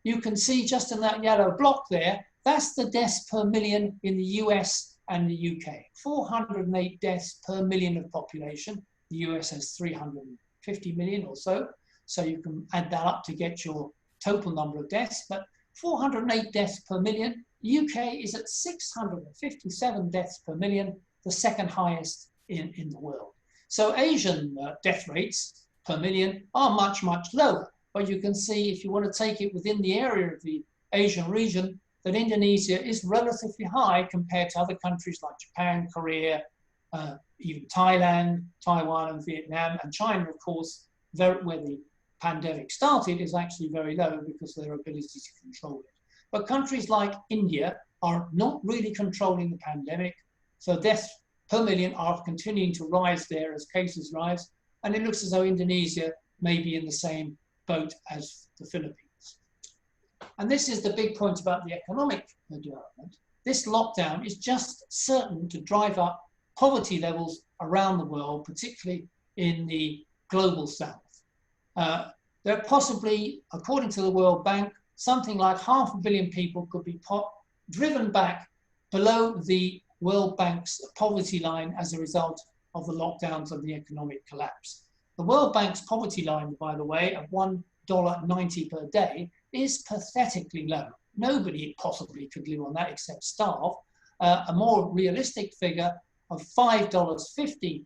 Speaker 2: You can see just in that yellow block there, that's the deaths per million in the US and the UK. 408 deaths per million of population. The US has 350 million or so. So you can add that up to get your total number of deaths. But 408 deaths per million. The UK is at 657 deaths per million, the second highest in the world. So Asian death rates per million are much, much lower. But you can see, if you want to take it within the area of the Asian region, that Indonesia is relatively high compared to other countries like Japan, Korea, even Thailand, Taiwan, and Vietnam, and China, of course, where the pandemic started, is actually very low because of their ability to control it. But countries like India are not really controlling the pandemic, so deaths per million are continuing to rise there as cases rise, and it looks as though Indonesia may be in the same boat as the Philippines. And this is the big point about the economic development. This lockdown is just certain to drive up poverty levels around the world, particularly in the global south. There are possibly, according to the World Bank, something like 500 million people could be driven back below the World Bank's poverty line as a result of the lockdowns of the economic collapse. The World Bank's poverty line, by the way, of $1.90 per day is pathetically low. Nobody possibly could live on that except starve. A more realistic figure of $5.50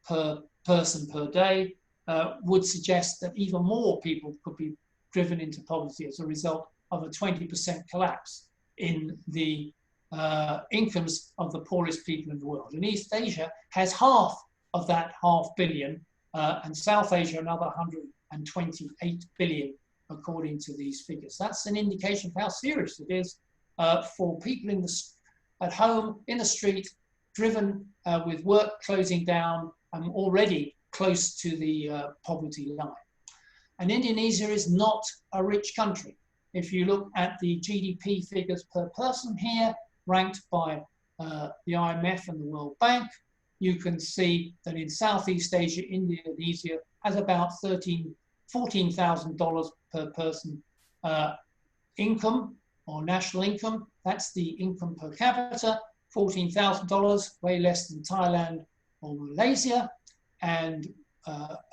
Speaker 2: per person per day would suggest that even more people could be driven into poverty as a result of a 20% collapse in the incomes of the poorest people in the world. And East Asia has half of that 500 million, and South Asia another 128 billion, according to these figures. That's an indication of how serious it is for people at home, in the street, driven with work closing down and already close to the poverty line. And Indonesia is not a rich country. If you look at the GDP figures per person here, ranked by the IMF and the World Bank, you can see that in Southeast Asia, Indonesia has about $14,000 per person income or national income. That's the income per capita, $14,000, way less than Thailand or Malaysia, and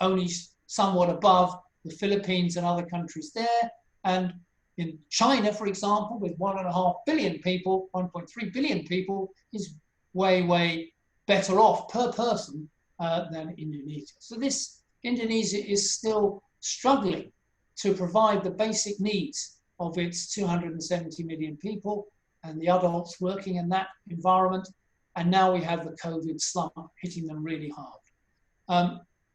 Speaker 2: only somewhat above the Philippines and other countries there. And in China, for example, with 1.5 billion people, 1.3 billion people, is way, way better off per person than Indonesia. So this Indonesia is still struggling to provide the basic needs of its 270 million people and the adults working in that environment. And now we have the COVID slump hitting them really hard.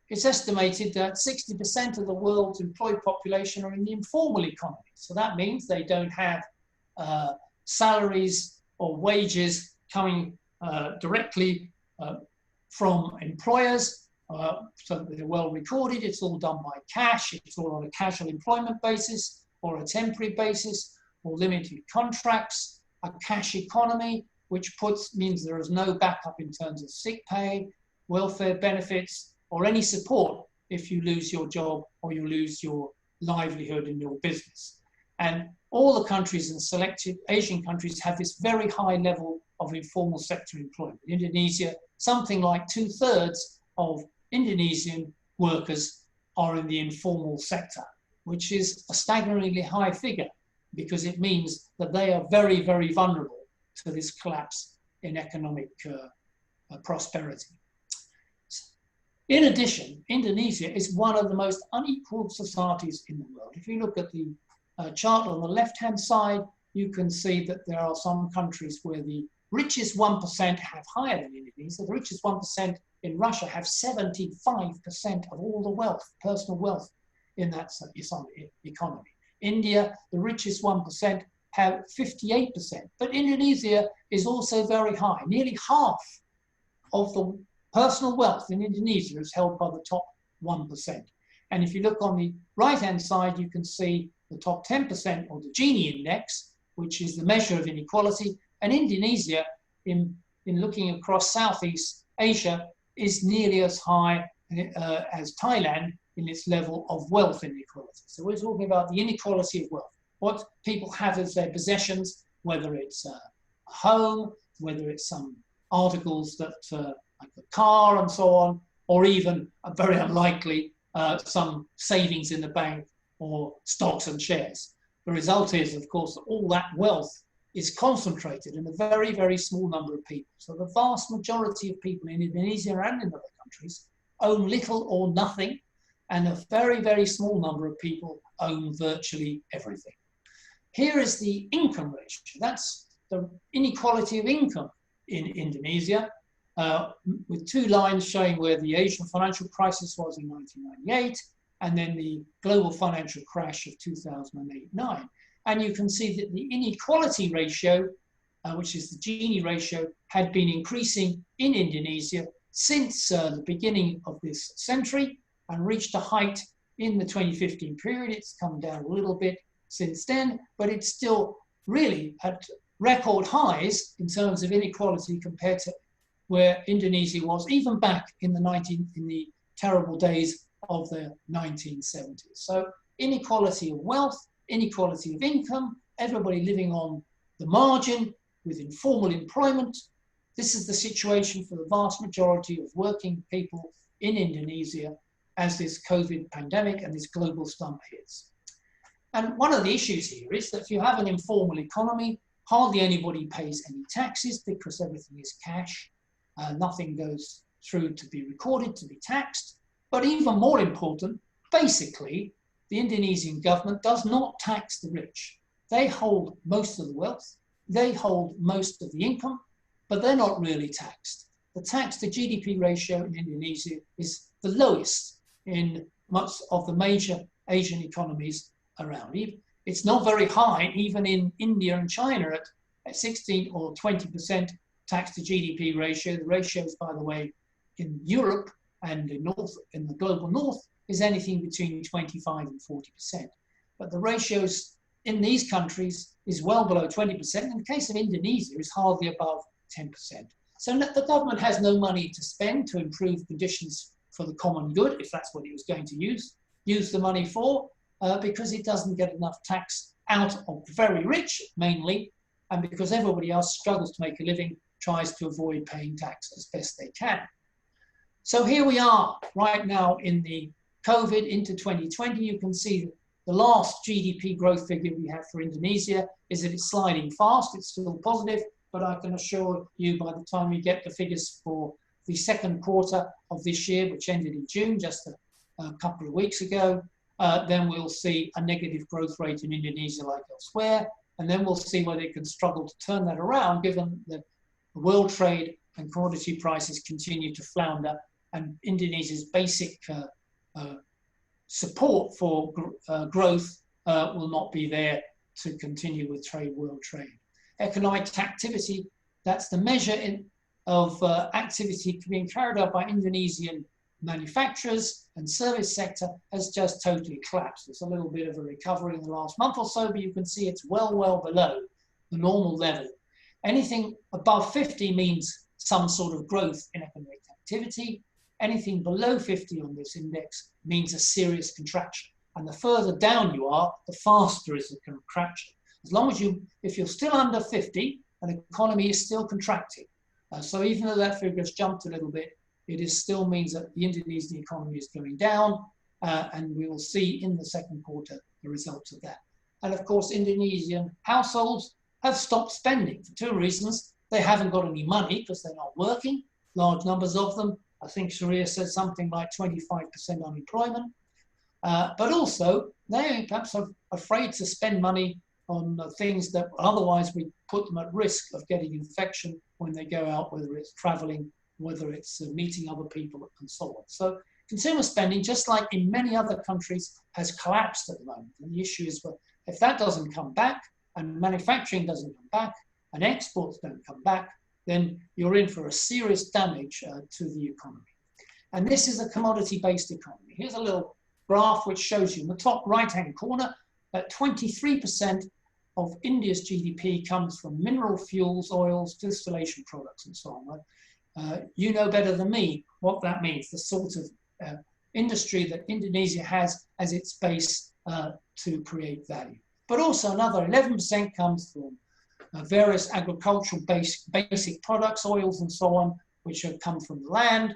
Speaker 2: It's estimated that 60% of the world's employed population are in the informal economy. So that means they don't have salaries or wages coming directly from employers, so that they're well recorded. It's all done by cash. It's all on a casual employment basis or a temporary basis or limited contracts, a cash economy, which means there is no backup in terms of sick pay, welfare benefits, or any support if you lose your job or you lose your livelihood in your business. And all the countries and selected Asian countries have this very high level of informal sector employment. Indonesia, something like 2/3 of Indonesian workers are in the informal sector, which is a staggeringly high figure because it means that they are very, very vulnerable to this collapse in economic prosperity. In addition, Indonesia is one of the most unequal societies in the world. If you look at the chart on the left-hand side, you can see that there are some countries where the richest 1% have higher than Indonesia. The richest 1% in Russia have 75% of all the wealth, personal wealth in that economy. India, the richest 1%, have 58%. But Indonesia is also very high. Nearly half of the personal wealth in Indonesia is held by the top 1%. And if you look on the right-hand side, you can see the top 10%, or the Gini index, which is the measure of inequality. And Indonesia, in looking across Southeast Asia, is nearly as high as Thailand in its level of wealth inequality. So we're talking about the inequality of wealth, what people have as their possessions, whether it's a home, whether it's some articles that like a car and so on, or even, very unlikely, some savings in the bank or stocks and shares. The result is, of course, that all that wealth is concentrated in a very, very small number of people. So the vast majority of people in Indonesia and in other countries own little or nothing, and a very, very small number of people own virtually everything. Here is the income ratio. That's the inequality of income in Indonesia, with two lines showing where the Asian financial crisis was in 1998, and then the global financial crash of 2008-9. And you can see that the inequality ratio, which is the Gini ratio, had been increasing in Indonesia since the beginning of this century and reached a height in the 2015 period. It's come down a little bit since then, but it's still really at record highs in terms of inequality compared to where Indonesia was even back in the terrible days of the 1970s. So inequality of wealth, inequality of income, everybody living on the margin with informal employment. This is the situation for the vast majority of working people in Indonesia as this COVID pandemic and this global slump hits. And one of the issues here is that if you have an informal economy, hardly anybody pays any taxes because everything is cash. Nothing goes through to be recorded, to be taxed. But even more important, basically, the Indonesian government does not tax the rich. They hold most of the wealth, they hold most of the income, but they're not really taxed. The tax to GDP ratio in Indonesia is the lowest in much of the major Asian economies around. It's not very high, even in India and China at 16 or 20% tax to GDP ratio. The ratios, by the way, in Europe and in the global north is anything between 25 and 40%. But the ratios in these countries is well below 20%. In the case of Indonesia, is hardly above 10%. So the government has no money to spend to improve conditions for the common good, if that's what it was going to use the money for, because it doesn't get enough tax out of the very rich, mainly, and because everybody else struggles to make a living, tries to avoid paying tax as best they can. So here we are right now in the COVID into 2020. You can see the last GDP growth figure we have for Indonesia is that it's sliding fast. It's still positive, but I can assure you by the time we get the figures for the second quarter of this year, which ended in June, just a couple of weeks ago, then we'll see a negative growth rate in Indonesia like elsewhere. And then we'll see whether it can struggle to turn that around, given that world trade and commodity prices continue to flounder, and Indonesia's basic support for growth will not be there to continue with world trade. Economic activity, that's the measure of activity being carried out by Indonesian manufacturers and service sector has just totally collapsed. There's a little bit of a recovery in the last month or so, but you can see it's well, well below the normal level. Anything above 50 means some sort of growth in economic activity. Anything below 50 on this index means a serious contraction. And the further down you are, the faster is the contraction. As long as if you're still under 50, an economy is still contracting. So even though that figure has jumped a little bit, it still means that the Indonesian economy is going down, and we will see in the second quarter the results of that. And of course, Indonesian households have stopped spending for two reasons. They haven't got any money because they're not working, large numbers of them. I think Sharia says something like 25% unemployment. But also, they perhaps are afraid to spend money on things that otherwise would put them at risk of getting infection when they go out, whether it's traveling, whether it's meeting other people, and so on. So consumer spending, just like in many other countries, has collapsed at the moment. And the issue is, well, if that doesn't come back, and manufacturing doesn't come back, and exports don't come back, then you're in for a serious damage to the economy. And this is a commodity-based economy. Here's a little graph which shows you in the top right-hand corner that 23% of India's GDP comes from mineral fuels, oils, distillation products, and so on. You know better than me what that means, the sort of industry that Indonesia has as its base to create value. But also another 11% comes from various agricultural basic products, oils and so on, which have come from the land,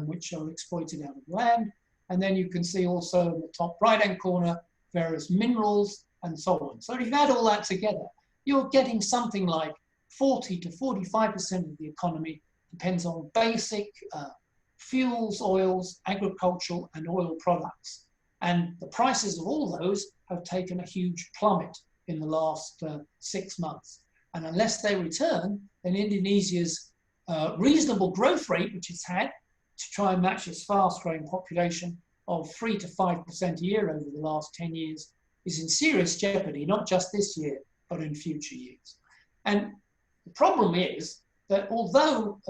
Speaker 2: which are exploited out of the land. And then you can see also in the top right-hand corner, various minerals and so on. So if you add all that together, you're getting something like 40 to 45% of the economy depends on basic fuels, oils, agricultural and oil products. And the prices of all those have taken a huge plummet in the last 6 months. And unless they return, then Indonesia's reasonable growth rate, which it's had to try and match its fast-growing population of 3 to 5% a year over the last 10 years, is in serious jeopardy, not just this year, but in future years. And the problem is that although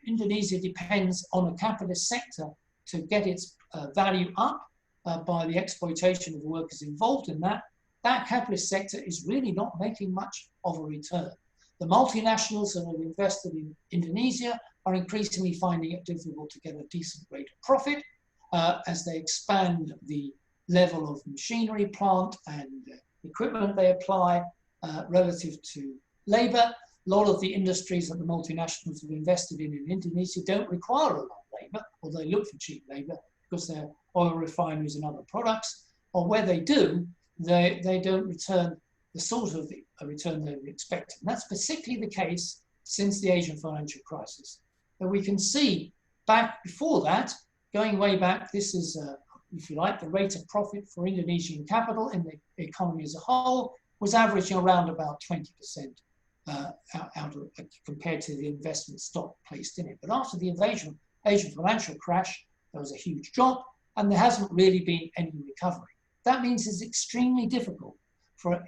Speaker 2: Indonesia depends on a capitalist sector to get its value up by the exploitation of the workers involved in that, that capitalist sector is really not making much of a return. The multinationals that have invested in Indonesia are increasingly finding it difficult to get a decent rate of profit as they expand the level of machinery, plant and equipment they apply relative to labor. A lot of the industries that the multinationals have invested in Indonesia don't require a lot of labor, or they look for cheap labor because they're oil refineries and other products, or where they do, they don't return the sort of return they were expecting. And that's particularly the case since the Asian financial crisis. And we can see back before that, going way back, this is, if you like, the rate of profit for Indonesian capital in the economy as a whole was averaging around about 20% compared to the investment stock placed in it. But after the Asian financial crash, there was a huge drop and there hasn't really been any recovery. That means it's extremely difficult for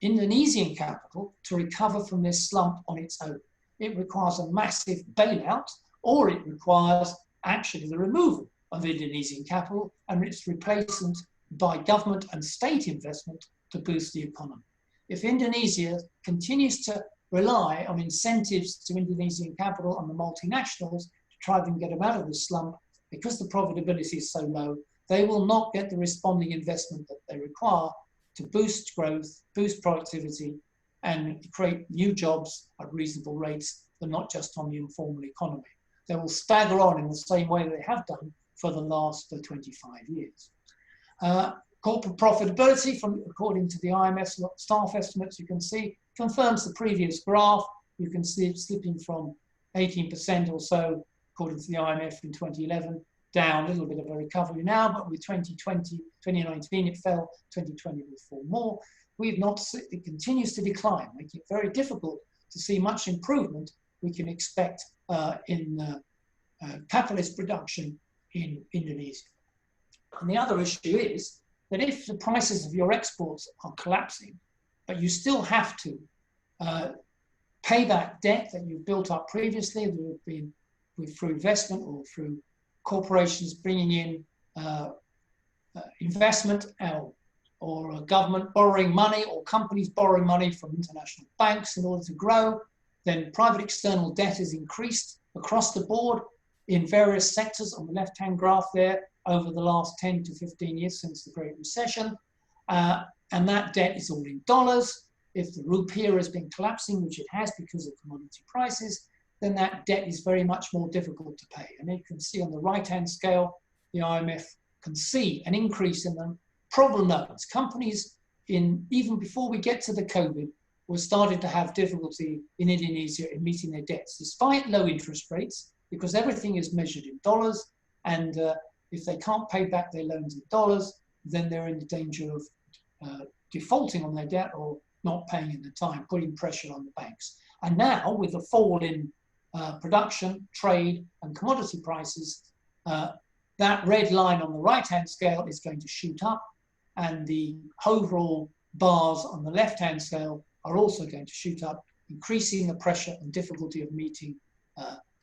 Speaker 2: Indonesian capital to recover from this slump on its own. It requires a massive bailout, or it requires actually the removal of Indonesian capital and its replacement by government and state investment to boost the economy. If Indonesia continues to rely on incentives to Indonesian capital and the multinationals to try and get them out of the slump, because the profitability is so low, they will not get the responding investment that they require to boost growth, boost productivity, and create new jobs at reasonable rates, but not just on the informal economy. They will stagger on in the same way they have done for the last 25 years. Corporate profitability, according to the IMF staff estimates, you can see, confirms the previous graph. You can see it slipping from 18% or so, according to the IMF in 2011, down, a little bit of a recovery now, but with 2019 it fell, 2020 will fall more. It continues to decline, making it very difficult to see much improvement we can expect in capitalist production in Indonesia. And the other issue is that if the prices of your exports are collapsing, but you still have to pay back debt that you've built up previously, that have been through investment or through corporations bringing in investment, or a government borrowing money, or companies borrowing money from international banks in order to grow. Then private external debt is increased across the board in various sectors on the left-hand graph there over the last 10 to 15 years since the Great Recession. And that debt is all in dollars. If the rupiah has been collapsing, which it has because of commodity prices, then that debt is very much more difficult to pay. And you can see on the right-hand scale, the IMF can see an increase in the problem loans. Companies, even before we get to the COVID, were starting to have difficulty in Indonesia in meeting their debts, despite low interest rates, because everything is measured in dollars. And if they can't pay back their loans in dollars, then they're in the danger of defaulting on their debt or not paying in the time, putting pressure on the banks. And now, with the fall in production, trade, and commodity prices, that red line on the right-hand scale is going to shoot up, and the overall bars on the left-hand scale are also going to shoot up, increasing the pressure and difficulty of meeting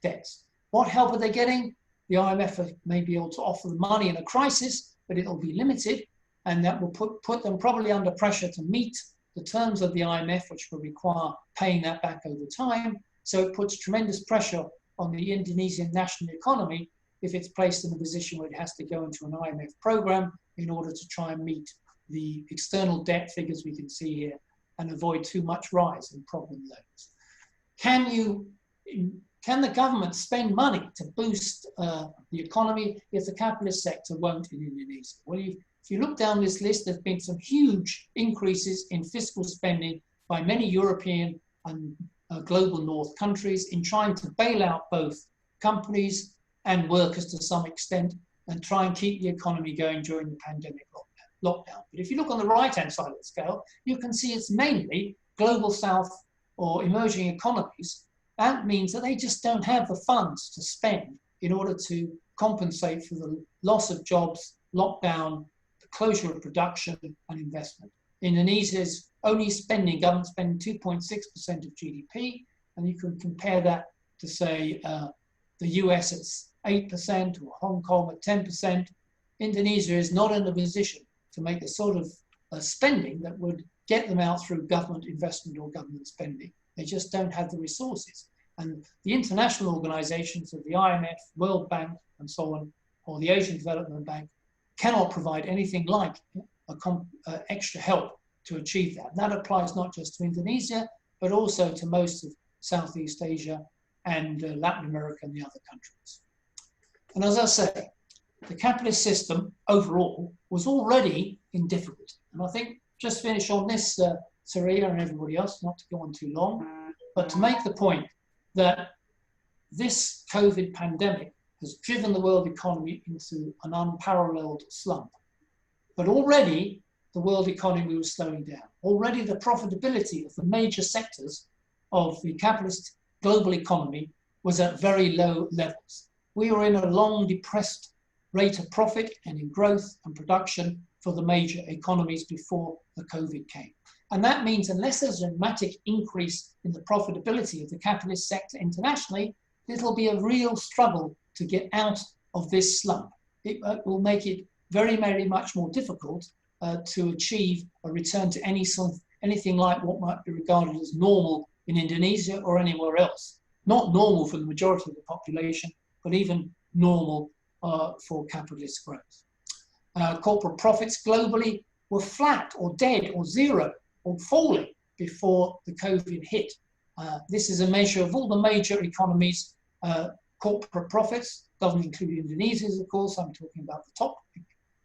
Speaker 2: debts. What help are they getting? The IMF may be able to offer them money in a crisis, but it'll be limited, and that will put them probably under pressure to meet the terms of the IMF, which will require paying that back over time. So it puts tremendous pressure on the Indonesian national economy if it's placed in a position where it has to go into an IMF program in order to try and meet the external debt figures we can see here and avoid too much rise in problem loans. Can the government spend money to boost the economy if the capitalist sector won't in Indonesia? Well, if you look down this list, there's been some huge increases in fiscal spending by many European and global north countries in trying to bail out both companies and workers to some extent and try and keep the economy going during the pandemic lockdown. But if you look on the right-hand side of the scale, you can see it's mainly global south or emerging economies. That means that they just don't have the funds to spend in order to compensate for the loss of jobs, lockdown, the closure of production and investment. Indonesia is only government spending 2.6% of GDP, and you can compare that to, say, the US at 8% or Hong Kong at 10%. Indonesia is not in a position to make the sort of spending that would get them out through government investment or government spending. They just don't have the resources. And the international organizations of the IMF, World Bank, and so on, or the Asian Development Bank, cannot provide anything like extra help to achieve that. And that applies not just to Indonesia, but also to most of Southeast Asia and Latin America and the other countries. And as I say, the capitalist system overall was already in difficulty. And I think, just finish on this, Ridha and everybody else, not to go on too long, but to make the point that this COVID pandemic has driven the world economy into an unparalleled slump. But already the world economy was slowing down. Already the profitability of the major sectors of the capitalist global economy was at very low levels. We were in a long depressed rate of profit and in growth and production for the major economies before the COVID came. And that means unless there's a dramatic increase in the profitability of the capitalist sector internationally, it'll be a real struggle to get out of this slump. It will make it very, very much more difficult to achieve a return to anything like what might be regarded as normal in Indonesia or anywhere else. Not normal for the majority of the population, but even normal for capitalist growth. Corporate profits globally were flat or dead or zero or falling before the COVID hit. This is a measure of all the major economies' corporate profits, doesn't include Indonesia's, of course. I'm talking about the top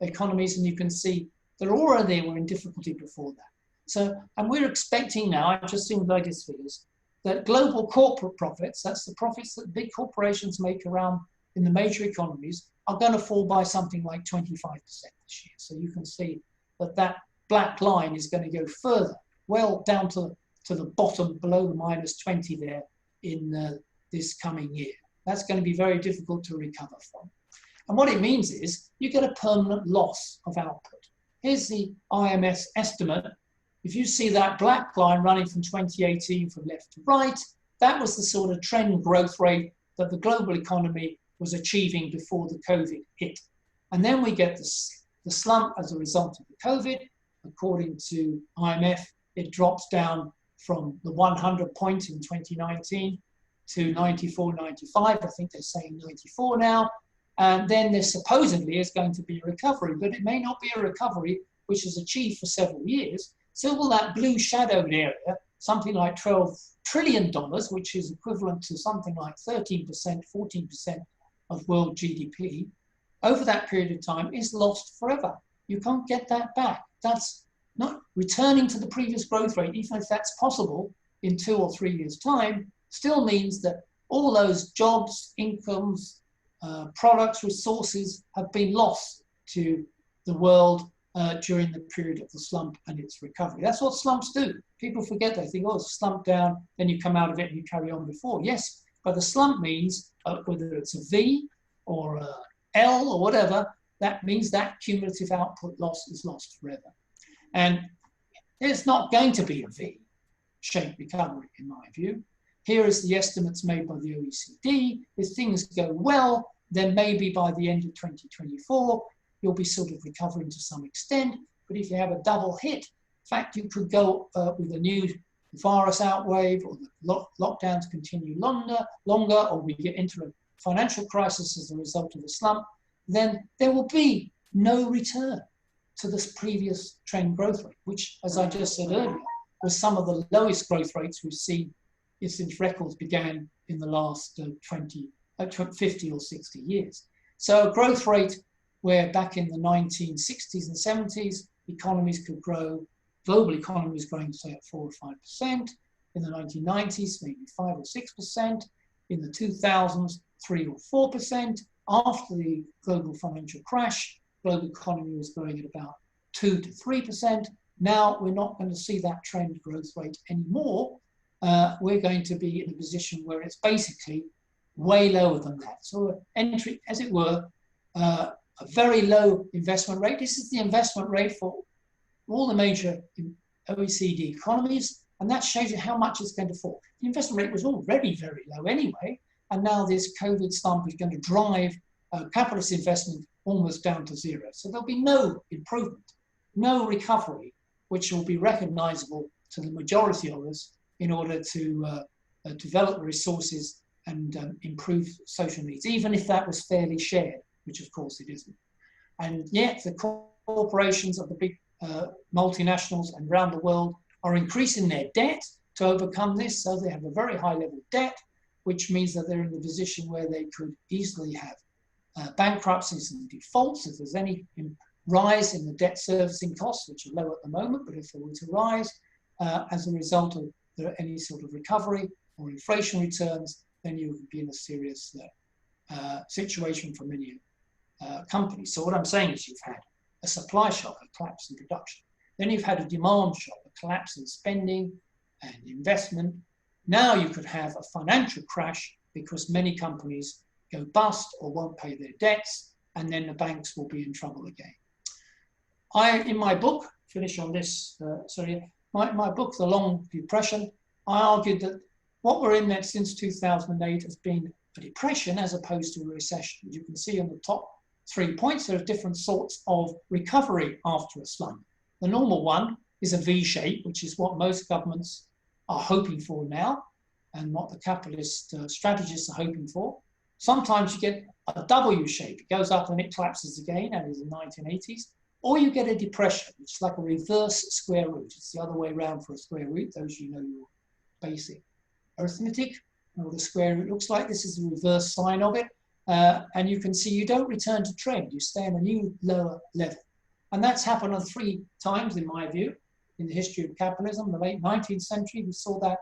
Speaker 2: economies, and you can see that already they were in difficulty before that. So, and we're expecting now, I've just seen the latest figures, that global corporate profits, that's the profits that big corporations make around in the major economies, are going to fall by something like 25% this year. So you can see that that black line is going to go further, well down to the bottom, below the -20 there in this coming year. That's going to be very difficult to recover from. And what it means is you get a permanent loss of output. Here's the IMF's estimate if you see that black line running from 2018 from left to right, that was the sort of trend growth rate that the global economy was achieving before the COVID hit. And then we get the slump as a result of the COVID. According to IMF, it drops down from the 100 point in 2019 to 94, 95. I think they're saying 94 now. And then there supposedly is going to be a recovery, but it may not be a recovery which is achieved for several years. So will that blue shadowed area, something like $12 trillion, which is equivalent to something like 13%, 14% of world GDP, over that period of time is lost forever. You can't get that back. That's not returning to the previous growth rate, even if that's possible in 2 or 3 years' time, still means that all those jobs, incomes, products, resources have been lost to the world during the period of the slump and its recovery. That's what slumps do. People forget, they think, oh, it's a slump down, then you come out of it and you carry on before. Yes, but the slump means, whether it's a V or a L or whatever, that means that cumulative output loss is lost forever. And there's not going to be a V-shaped recovery, in my view. Here is the estimates made by the OECD. If things go well, then maybe by the end of 2024, you'll be sort of recovering to some extent. But if you have a double hit, in fact, you could go with a new virus outwave, or the lockdowns continue longer, or we get into a financial crisis as a result of the slump, then there will be no return to this previous trend growth rate, which, as I just said earlier, was some of the lowest growth rates we've seen since records began in the last 50 or 60 years. So a growth rate where back in the 1960s and 70s, economies could grow, global economies growing, say, at 4 or 5%. In the 1990s, maybe 5 or 6%. In the 2000s, 3 or 4%. After the global financial crash, global economy was growing at about 2 to 3%. Now we're not going to see that trend growth rate anymore. We're going to be in a position where it's basically way lower than that. So entry, as it were, a very low investment rate. This is the investment rate for all the major OECD economies, and that shows you how much it's going to fall. The investment rate was already very low anyway, and now this COVID slump is going to drive capitalist investment almost down to zero. So there'll be no improvement, no recovery, which will be recognizable to the majority of us in order to develop the resources and improve social needs, even if that was fairly shared, which of course it isn't. And yet the corporations of the big multinationals and around the world are increasing their debt to overcome this. So they have a very high level of debt, which means that they're in the position where they could easily have bankruptcies and defaults if there's any rise in the debt servicing costs, which are low at the moment, but if they were to rise as a result of any sort of recovery or inflation returns, then you would be in a serious situation for many companies. So what I'm saying is you've had a supply shock, a collapse in production. Then you've had a demand shock, a collapse in spending and investment. Now you could have a financial crash because many companies go bust or won't pay their debts, and then the banks will be in trouble again. In my book, finish on this, my book, The Long Depression, I argued that what we're in since 2008 has been a depression as opposed to a recession. You can see on the top 3 points, there are different sorts of recovery after a slump. The normal one is a V shape, which is what most governments are hoping for now, and what the capitalist strategists are hoping for. Sometimes you get a W shape, it goes up and it collapses again, that is in the 1980s. Or you get a depression, which is like a reverse square root. It's the other way around for a square root, those of you know your basic arithmetic, and what a square root looks like. This is the reverse sign of it. And you can see you don't return to trend, you stay on a new lower level. And that's happened on 3 times, in my view, in the history of capitalism. The late 19th century, we saw that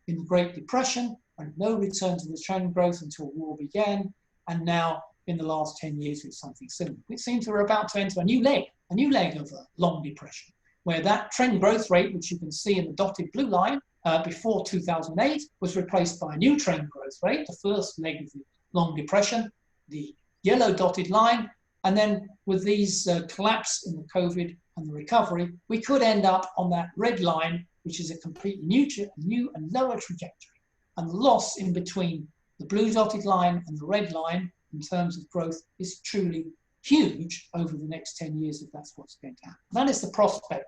Speaker 2: in the Great Depression, and no return to the trend growth until war began. And now, in the last 10 years, it's something similar. It seems we're about to enter a new leg of a long depression, where that trend growth rate, which you can see in the dotted blue line, before 2008, was replaced by a new trend growth rate, the first leg of the long depression, the yellow dotted line, and then with these collapse in the COVID and the recovery, we could end up on that red line, which is a completely new and lower trajectory. And the loss in between the blue dotted line and the red line in terms of growth is truly huge over the next 10 years if that's what's going to happen. That is the prospect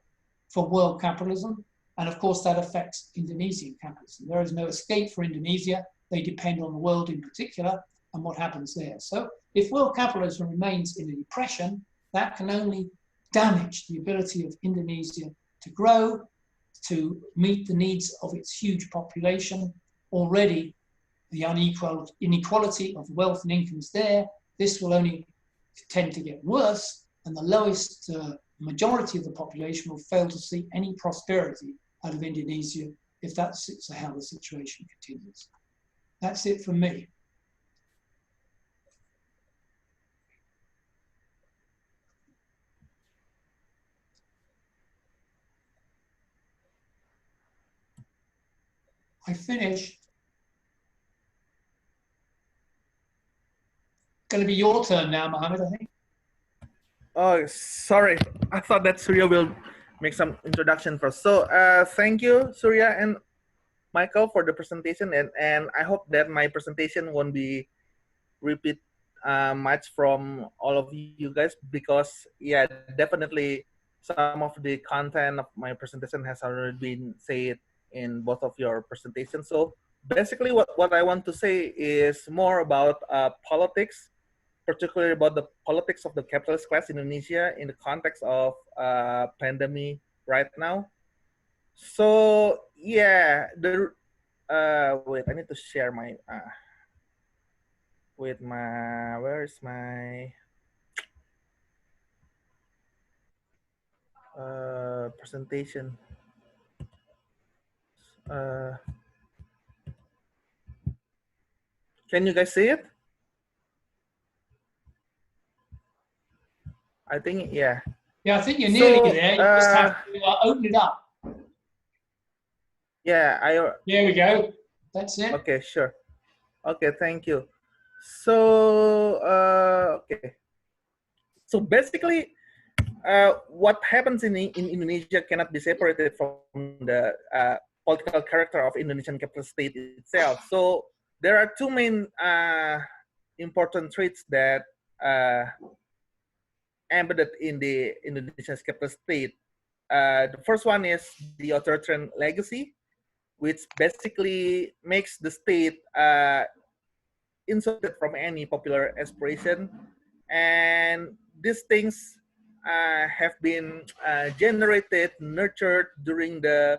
Speaker 2: for world capitalism. And of course, that affects Indonesian capitalism. There is no escape for Indonesia. They depend on the world in particular and what happens there. So if world capitalism remains in a depression, that can only damage the ability of Indonesia to grow, to meet the needs of its huge population. Already, the inequality of wealth and income is there. This will only tend to get worse, and the lowest majority of the population will fail to see any prosperity out of Indonesia if that's how the situation continues. That's it from me. I finished. Going to be your turn now, Mohammed, I think.
Speaker 3: Oh, sorry. I thought that Surya will make some introduction first. So thank you, Surya and Michael, for the presentation. And I hope that my presentation won't be repeat much from all of you guys, because yeah, definitely some of the content of my presentation has already been said in both of your presentations. So basically what I want to say is more about politics, particularly about the politics of the capitalist class in Indonesia in the context of pandemic right now. So yeah, wait, I need to share my where's my presentation. Can you guys see it? I think, yeah.
Speaker 2: Yeah, I think you're nearly there. You just have to open it up.
Speaker 3: Yeah,
Speaker 2: There we go. That's it.
Speaker 3: Okay, sure. Okay, thank you. So, okay. So basically, what happens in Indonesia cannot be separated from the political character of Indonesian capitalist state itself. So there are two main important traits that embedded in the Indonesian capitalist state. The first one is the authoritarian legacy, which basically makes the state insulated from any popular aspiration. And these things have been generated, nurtured during the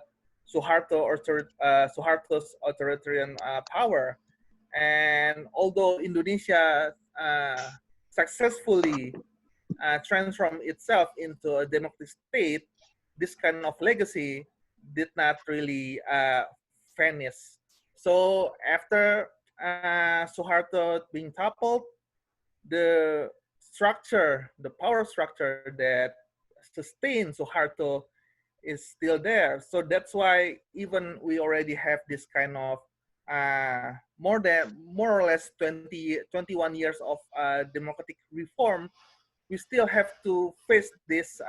Speaker 3: Suharto's authoritarian power. And although Indonesia successfully transformed itself into a democratic state, this kind of legacy did not really vanish. So after Suharto being toppled, the structure, the power structure that sustained Suharto is still there. So that's why even we already have this kind of more or less 21 years of democratic reform, we still have to face this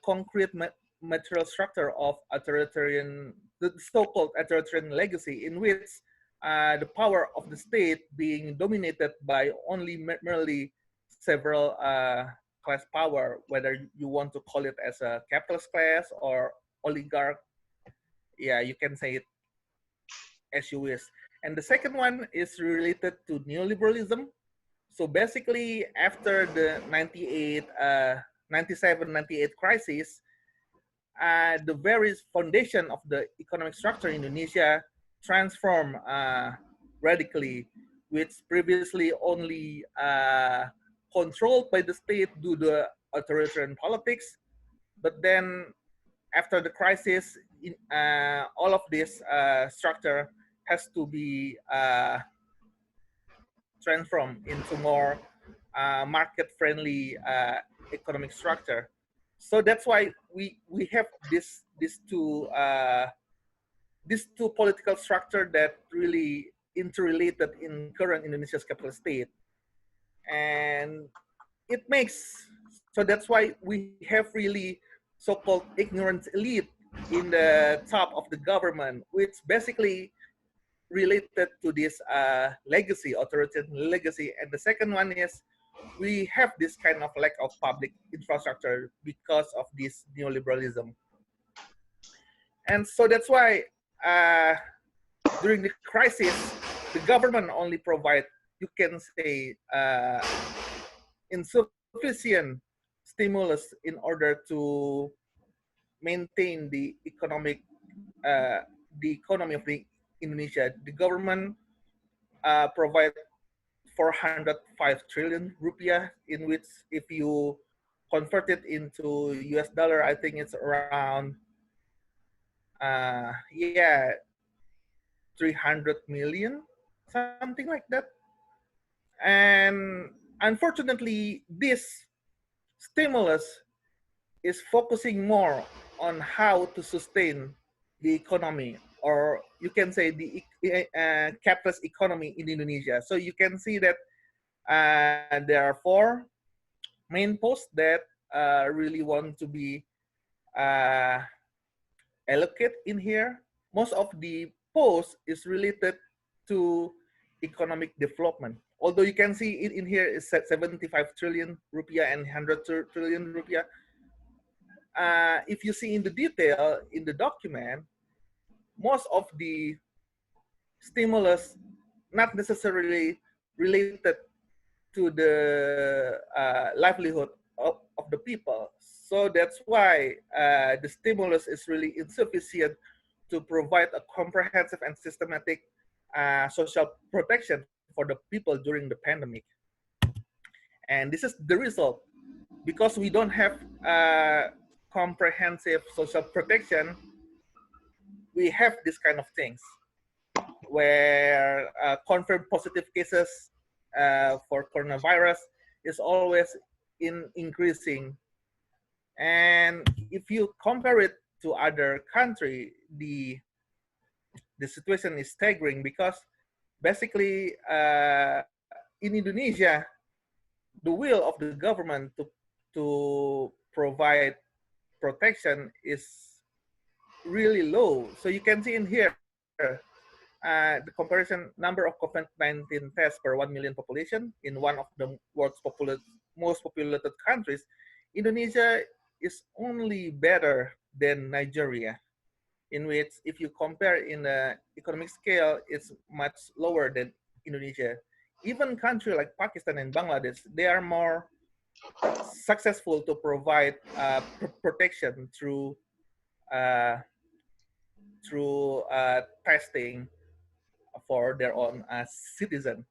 Speaker 3: concrete material structure of authoritarian, the so-called authoritarian legacy, in which the power of the state being dominated by only merely several class power, whether you want to call it as a capitalist class or oligarch. Yeah, you can say it as you wish. And the second one is related to neoliberalism. So basically, after the 97-98 crisis, the very foundation of the economic structure in Indonesia transformed radically, which previously only controlled by the state due to authoritarian politics. But then after the crisis, all of this structure has to be transformed into more market-friendly economic structure. So that's why we have these two political structure that really interrelated in current Indonesia's capitalist state, and it makes So that's why we have really so-called ignorant elite in the top of the government, which basically related to this legacy, authoritarian legacy. And the second one is we have this kind of lack of public infrastructure because of this neoliberalism. And so that's why during the crisis, the government only provide, you can say, insufficient stimulus in order to maintain the economy of the Indonesia. The government provide 405 trillion rupiah, in which if you convert it into US dollar, I think it's around yeah, 300 million, something like that. And unfortunately, this stimulus is focusing more on how to sustain the economy, or you can say the capitalist economy in Indonesia. So you can see that there are four main posts that really want to be allocated in here. Most of the posts is related to economic development. Although you can see it in here is 75 trillion rupiah and 100 trillion rupiah. If you see in the detail in the document, most of the stimulus not necessarily related to the livelihood of the people. So that's why the stimulus is really insufficient to provide a comprehensive and systematic social protection for the people during the pandemic. And this is the result. Because we don't have comprehensive social protection, we have this kind of things where confirmed positive cases for coronavirus is always increasing. And if you compare it to other country, the situation is staggering, because basically in Indonesia, the will of the government to provide protection is really low. So you can see in here the comparison number of COVID-19 tests per 1 million population in one of the world's most populated countries. Indonesia is only better than Nigeria, in which if you compare in the economic scale, it's much lower than Indonesia. Even countries like Pakistan and Bangladesh, they are more successful to provide protection through testing for their own citizen.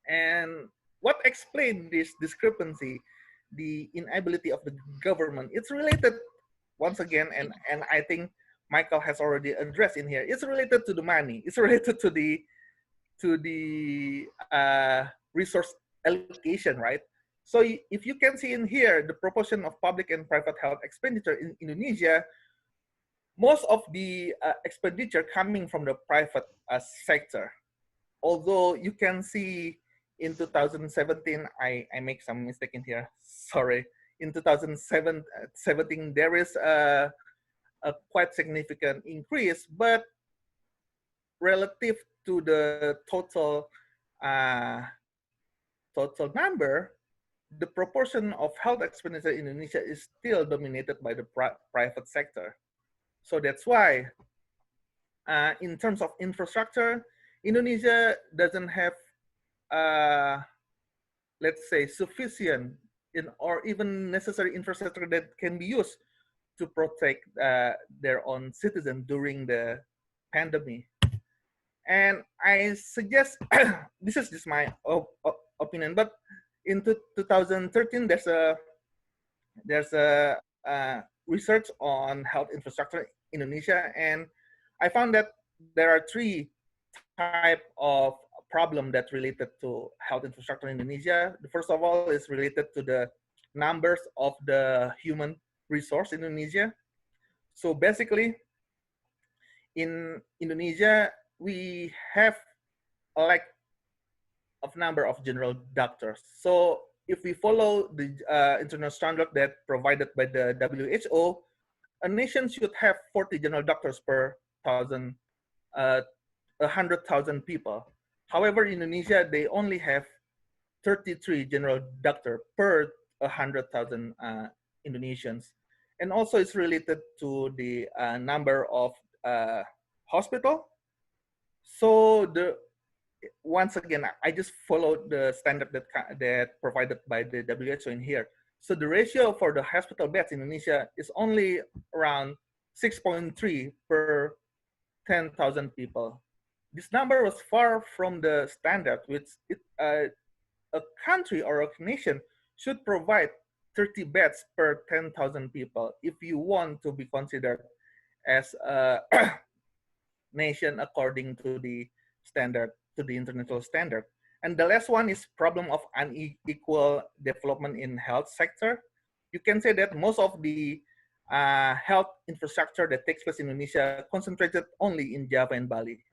Speaker 3: And what explains this discrepancy, the inability of the government? It's related once again, and I think Michael has already addressed in here. It's related to the money. It's related to the resource allocation, right? So if you can see in here, the proportion of public and private health expenditure in Indonesia, most of the expenditure coming from the private sector. Although you can see in 2017, I make some mistake in here, sorry. In 2017, there is a quite significant increase, but relative to the total number, the proportion of health expenditure in Indonesia is still dominated by the private sector. So that's why, in terms of infrastructure, Indonesia doesn't have, let's say, sufficient or even necessary infrastructure that can be used to protect their own citizens during the pandemic. And I suggest, this is just my opinion, but in 2013, there's a research on health infrastructure in Indonesia, and I found that there are three types of problem that related to health infrastructure in Indonesia. The first of all is related to the numbers of the human resource in Indonesia. So basically, in Indonesia, we have a lack of number of general doctors. So if we follow the international standard that provided by the WHO, a nation should have 40 general doctors per 100,000 people. However, in Indonesia, they only have 33 general doctor per 100,000 Indonesians. And also it's related to the number of hospital. So once again, I just followed the standard that provided by the WHO in here. So the ratio for the hospital beds in Indonesia is only around 6.3 per 10,000 people. This number was far from the standard, which a country or a nation should provide 30 beds per 10,000 people if you want to be considered as a nation according to the standard, to the international standard. And the last one is problem of unequal development in health sector. You can say that most of the health infrastructure that takes place in Indonesia concentrated only in Java and Bali.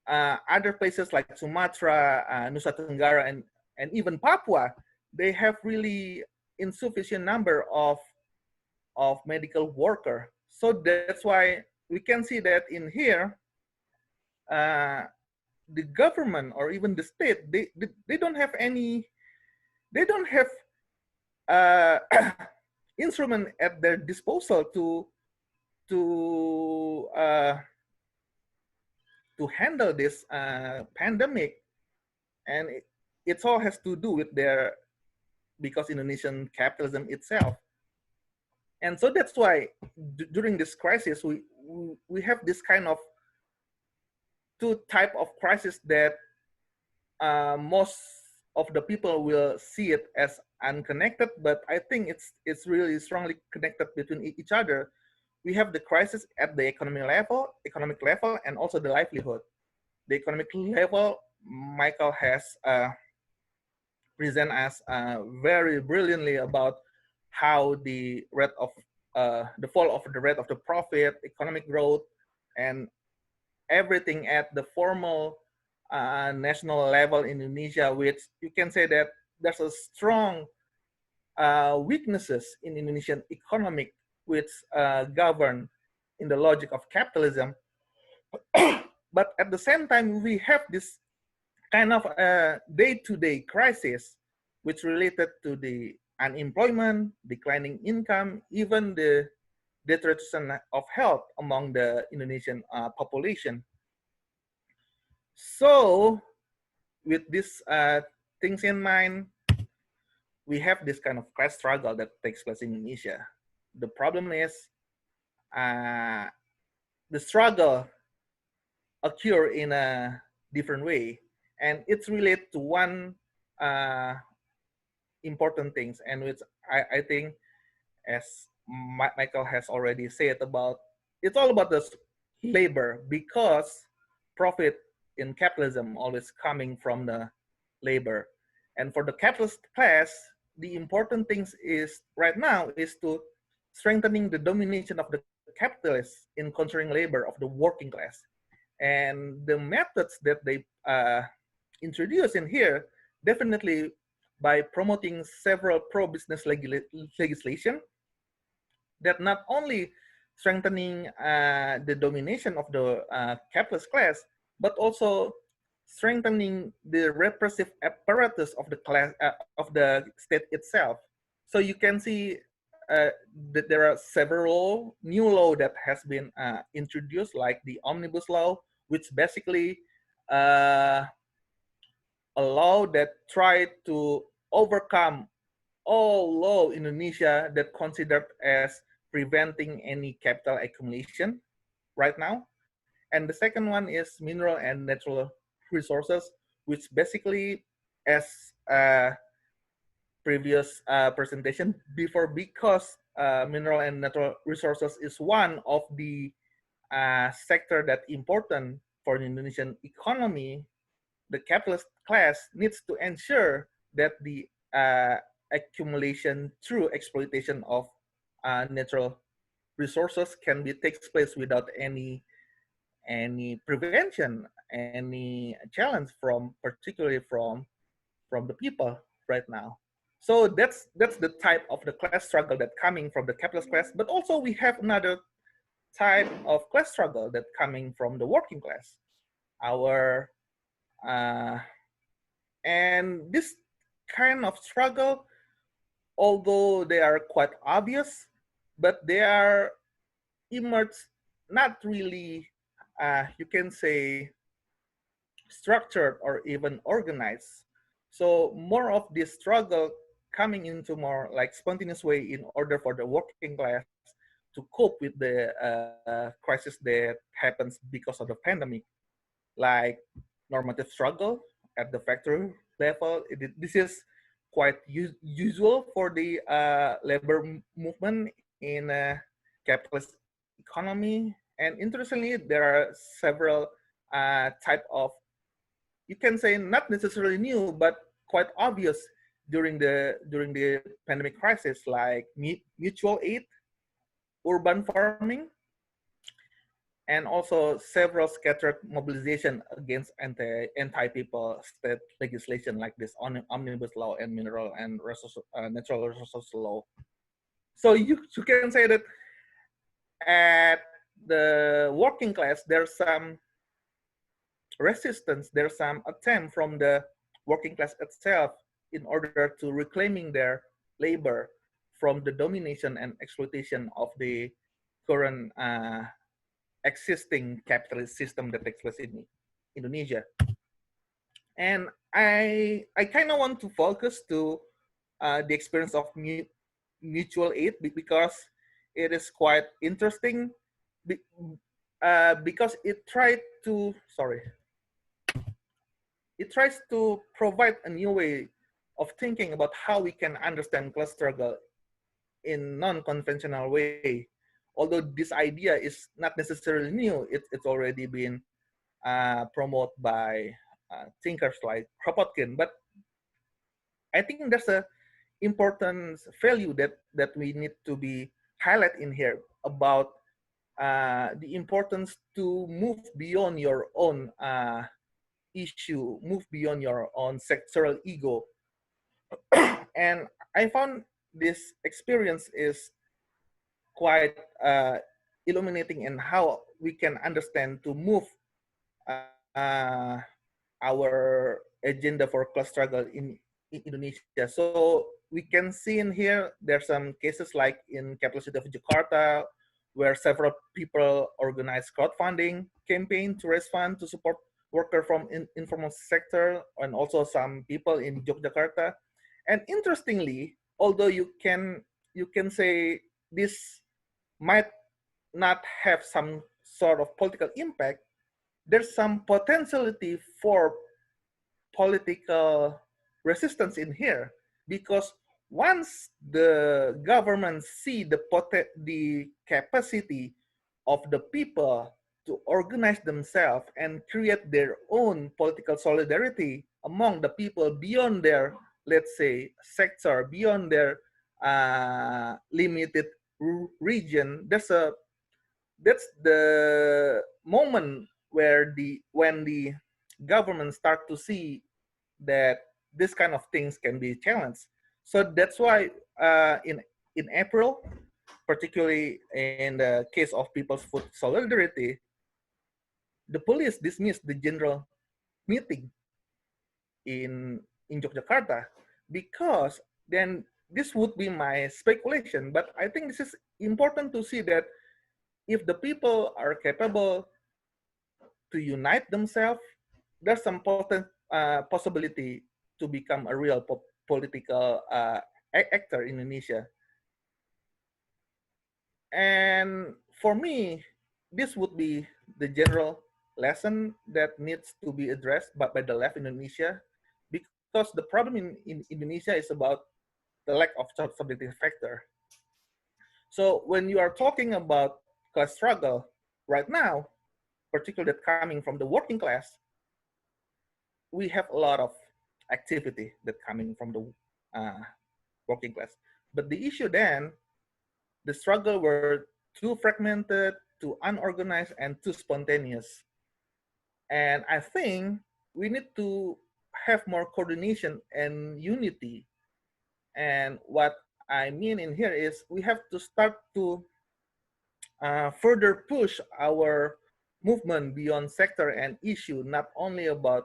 Speaker 3: Other places like Sumatra, Nusa Tenggara, and even Papua, they have really insufficient number of medical worker. So that's why we can see that in here, the government or even the state, they don't have any, they don't have instrument at their disposal to handle this pandemic, and it all has to do with their, because Indonesian capitalism itself. And so that's why during this crisis we have this kind of two type of crisis that most of the people will see it as unconnected, but I think it's really strongly connected between each other. We have the crisis at the economic level, and also the livelihood. The economic level, Michael has present us very brilliantly about how the rate of the fall of the rate of the profit, economic growth, and everything at the formal national level in Indonesia, which you can say that there's a strong weaknesses in Indonesian economic, which govern in the logic of capitalism. But at the same time, we have this kind of day-to-day crisis, which related to the unemployment, declining income, even the deterioration of health among the Indonesian population. So with these things in mind, we have this kind of class struggle that takes place in Indonesia. The problem is the struggle occur in a different way, and it's related to one important things, and which I think, as Michael has already said about, it's all about the labor, because profit in capitalism always coming from the labor. And for the capitalist class, the important things is right now is to strengthening the domination of the capitalists in controlling labor of the working class. And the methods that they introduce in here, definitely by promoting several pro-business legislation that not only strengthening the domination of the capitalist class, but also strengthening the repressive apparatus of the class of the state itself. So you can see that there are several new law that has been introduced, like the omnibus law, which basically a law that tried to overcome all law in Indonesia that considered as preventing any capital accumulation right now. And the second one is mineral and natural resources, which basically, as previous presentation before, because mineral and natural resources is one of the sector that important for the Indonesian economy, the capitalist class needs to ensure that the accumulation through exploitation of natural resources can be takes place without any prevention, any challenge from, particularly from the people, right now. So that's the type of the class struggle that coming from the capitalist class, but also we have another type of class struggle that coming from the working class. Our and this kind of struggle, although they are quite obvious, but they are emerged not really, you can say, structured or even organized. So more of this struggle coming into more like spontaneous way in order for the working class to cope with the crisis that happens because of the pandemic, like normative struggle at the factory level. This is quite usual for the labor movement in capitalist economy. And interestingly, there are several type of, you can say, not necessarily new, but quite obvious during the pandemic crisis, like mutual aid, urban farming, and also several scattered mobilization against anti people state legislation like this omnibus law and mineral and natural resources law. So you can say that at the working class there's some resistance, there's some attempt from the working class itself in order to reclaiming their labor from the domination and exploitation of the current existing capitalist system that takes place in Indonesia. And I kind of want to focus to the experience of mutual aid because it is quite interesting because it tries to provide a new way of thinking about how we can understand class struggle in non-conventional way. Although this idea is not necessarily new, it's already been promoted by thinkers like Kropotkin. But I think there's a important value that we need to be highlight in here about the importance to move beyond your own issue, move beyond your own sectoral ego. And I found this experience is quite illuminating in how we can understand to move our agenda for class struggle in Indonesia. So we can see in here, there's some cases like in capital city of Jakarta, where several people organize crowdfunding campaign to raise funds to support worker from informal sector, and also some people in Yogyakarta. And interestingly, although you can say this might not have some sort of political impact, there's some potentiality for political resistance in here, because once the government see the capacity of the people to organize themselves and create their own political solidarity among the people beyond their, let's say, sector, beyond their limited region, that's the moment where when the government start to see that this kind of things can be challenged. So that's why in April, particularly in the case of People's Food Solidarity, the police dismissed the general meeting in Yogyakarta, because then this would be my speculation, but I think this is important to see that if the people are capable to unite themselves, there's some possibility to become a real political actor in Indonesia. And for me, this would be the general lesson that needs to be addressed by the left in Indonesia, because the problem in Indonesia is about the lack of subjective factor. So when you are talking about class struggle right now, particularly that coming from the working class, we have a lot of activity that coming from the working class. But the issue then, the struggle were too fragmented, too unorganized, and too spontaneous. And I think we need to have more coordination and unity. And what I mean in here is we have to start to further push our movement beyond sector and issue, not only about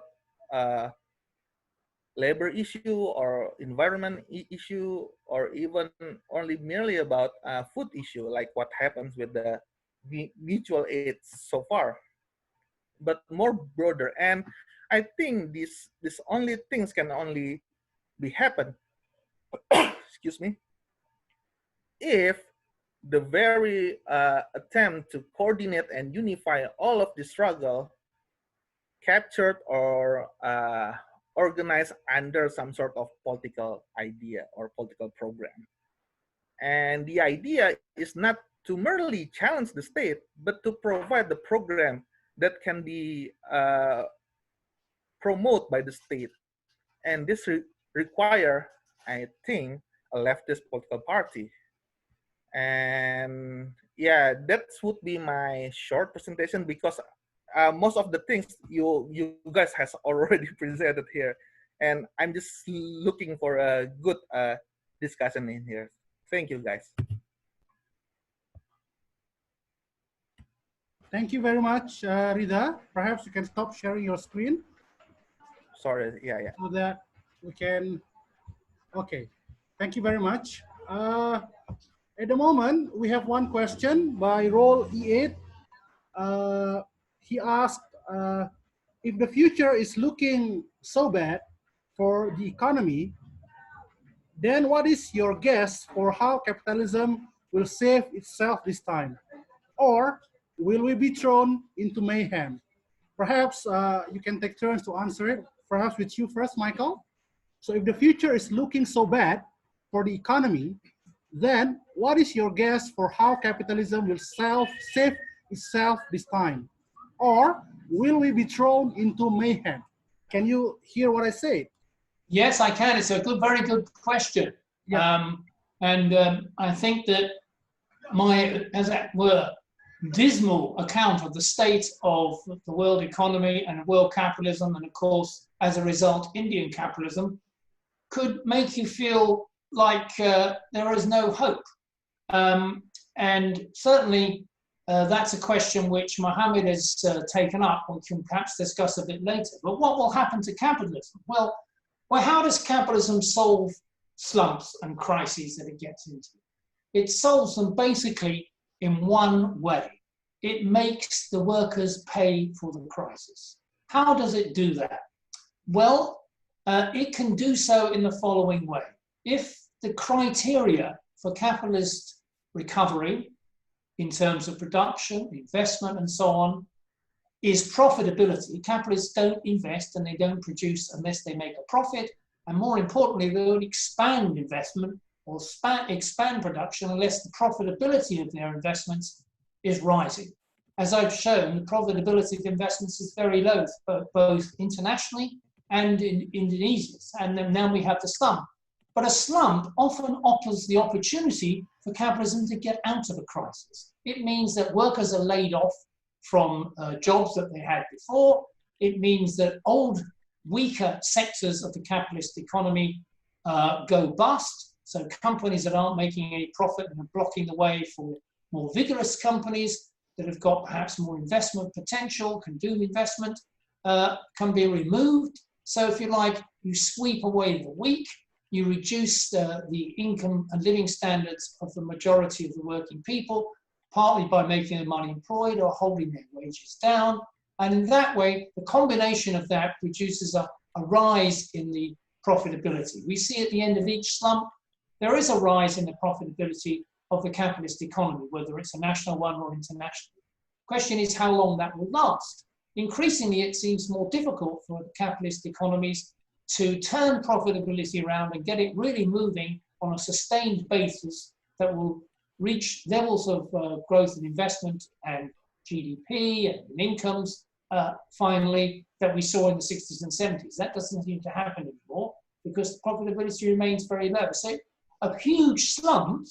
Speaker 3: labor issue or environment issue, or even only merely about food issue, like what happens with the mutual aid so far, but more broader. And I think these only things can only be happen excuse me, if the very attempt to coordinate and unify all of the struggle captured or organized under some sort of political idea or political program. And the idea is not to merely challenge the state, but to provide the program that can be promoted by the state. And this require, I think, a leftist political party. And yeah, that would be my short presentation, because most of the things you guys has already presented here, and I'm just looking for a good discussion in here. Thank you, guys.
Speaker 1: Thank you very much, Ridha. Perhaps you can stop sharing your screen.
Speaker 3: Sorry, yeah.
Speaker 1: So that we can, okay. Thank you very much. At the moment, we have one question by Roll E8. He asked, if the future is looking so bad for the economy, then what is your guess for how capitalism will save itself this time? Or will we be thrown into mayhem? Perhaps you can take turns to answer it. Perhaps with you first, Michael. So if the future is looking so bad for the economy, then what is your guess for how capitalism will save itself this time? Or will we be thrown into mayhem? Can you hear what I say?
Speaker 2: Yes, I can. It's a good, very good question.
Speaker 1: Yeah.
Speaker 2: I think that my, as it were, dismal account of the state of the world economy and world capitalism, and of course, as a result, Indian capitalism, could make you feel like there is no hope. And certainly, that's a question which Mohammed has taken up, and can perhaps discuss a bit later. But what will happen to capitalism? Well, how does capitalism solve slumps and crises that it gets into? It solves them basically in one way. It makes the workers pay for the crisis. How does it do that? Well, it can do so in the following way. If the criteria for capitalist recovery in terms of production, investment, and so on, is profitability. Capitalists don't invest and they don't produce unless they make a profit. And more importantly, they don't expand investment or expand production unless the profitability of their investments is rising. As I've shown, the profitability of investments is very low, both internationally and in Indonesia. And then now we have the slump. But a slump often offers the opportunity for capitalism to get out of a crisis. It means that workers are laid off from jobs that they had before. It means that old, weaker sectors of the capitalist economy go bust. So companies that aren't making any profit and are blocking the way for more vigorous companies that have got perhaps more investment potential, can do investment, can be removed. So if you like, you sweep away the weak, you reduce the income and living standards of the majority of the working people, partly by making them unemployed or holding their wages down. And in that way, the combination of that produces a rise in the profitability. We see at the end of each slump, there is a rise in the profitability of the capitalist economy, whether it's a national one or international. The question is how long that will last. Increasingly, it seems more difficult for the capitalist economies to turn profitability around and get it really moving on a sustained basis that will reach levels of growth and investment and GDP and incomes, finally, that we saw in the 60s and 70s. That doesn't seem to happen anymore because profitability remains very low. So a huge slump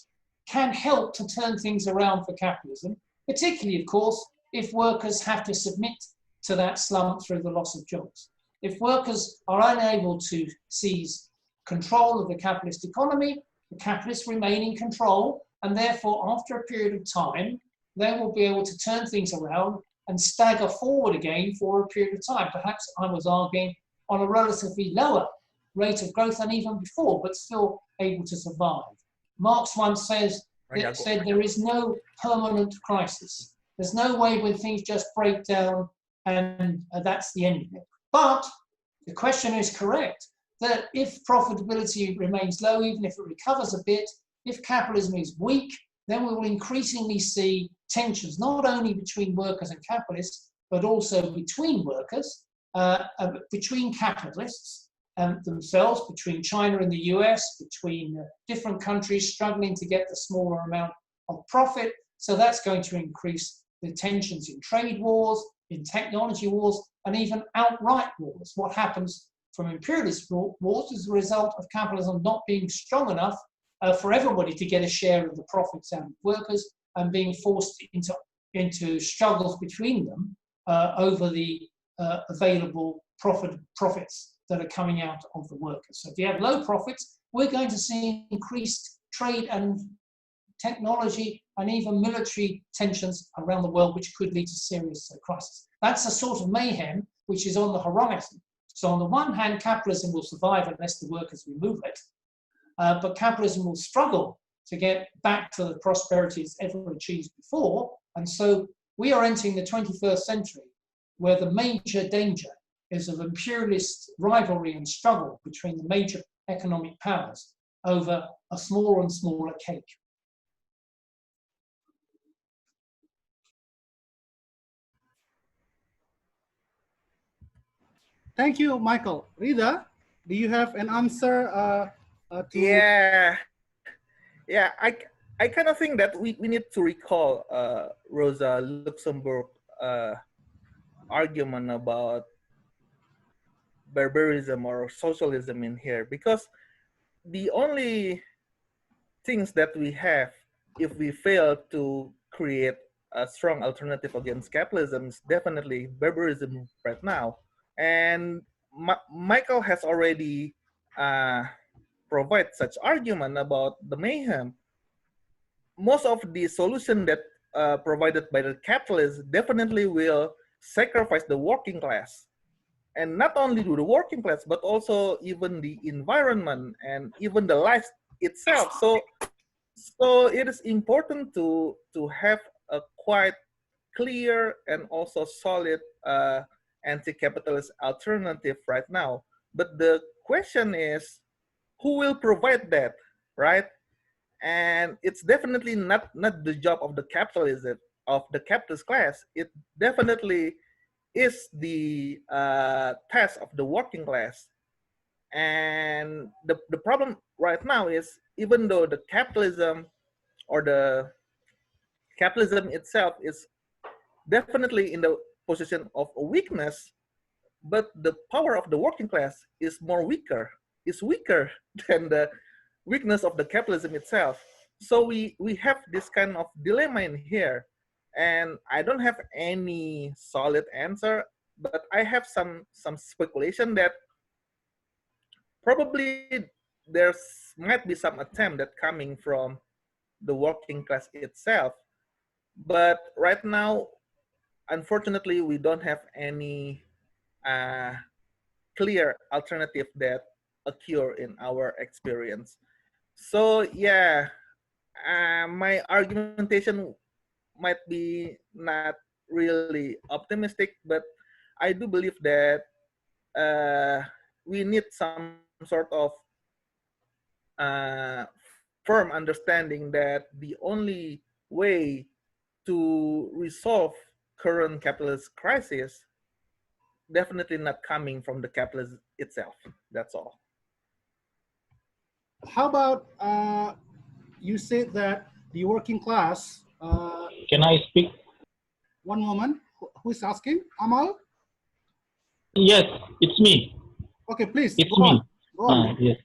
Speaker 2: can help to turn things around for capitalism, particularly, of course, if workers have to submit to that slump through the loss of jobs. If workers are unable to seize control of the capitalist economy, the capitalists remain in control, and therefore after a period of time, they will be able to turn things around and stagger forward again for a period of time. Perhaps I was arguing on a relatively lower rate of growth than even before, but still able to survive. Marx once said there is no permanent crisis. There's no way when things just break down and that's the end of it. But the question is correct, that if profitability remains low, even if it recovers a bit, if capitalism is weak, then we will increasingly see tensions, not only between workers and capitalists, but also between workers, between capitalists themselves, between China and the US, between different countries struggling to get the smaller amount of profit. So that's going to increase the tensions in trade wars, in technology wars, and even outright wars. What happens from imperialist wars is a result of capitalism not being strong enough for everybody to get a share of the profits out of workers and being forced into struggles between them over the available profits that are coming out of the workers. So if you have low profits, we're going to see increased trade and technology and even military tensions around the world, which could lead to serious crisis. That's a sort of mayhem which is on the horizon. So on the one hand, capitalism will survive unless the workers remove it, but capitalism will struggle to get back to the prosperity it's ever achieved before. And so we are entering the 21st century where the major danger is of imperialist rivalry and struggle between the major economic powers over a smaller and smaller cake.
Speaker 1: Thank you, Michael. Ridha, do you have an answer to...
Speaker 3: Yeah, I kind of think that we need to recall Rosa Luxemburg argument about barbarism or socialism in here, because the only things that we have if we fail to create a strong alternative against capitalism is definitely barbarism right now. And Michael has already provided such argument about the mayhem. Most of the solution that provided by the capitalists definitely will sacrifice the working class. And not only do the working class, but also even the environment and even the life itself. So it is important to have a quite clear and also solid anti-capitalist alternative right now. But the question is, who will provide that, right? And it's definitely not the job of the capitalism, of the capitalist class. It definitely is the task of the working class. And the problem right now is, even though the capitalism or the capitalism itself is definitely in the position of a weakness, but the power of the working class is weaker than the weakness of the capitalism itself. So we have this kind of dilemma in here. And I don't have any solid answer, but I have some speculation that probably might be some attempt that coming from the working class itself. But right now, unfortunately, we don't have any clear alternative that occur in our experience. So yeah, my argumentation might be not really optimistic, but I do believe that we need some sort of firm understanding that the only way to resolve current capitalist crisis definitely not coming from the capitalism itself. That's all.
Speaker 1: How about you said that the working class...
Speaker 6: Can I speak?
Speaker 1: One moment. Who is asking? Amal?
Speaker 6: Yes, it's me.
Speaker 1: Okay, please.
Speaker 6: It's
Speaker 1: go
Speaker 6: me.
Speaker 1: on. Go on.
Speaker 6: Yes.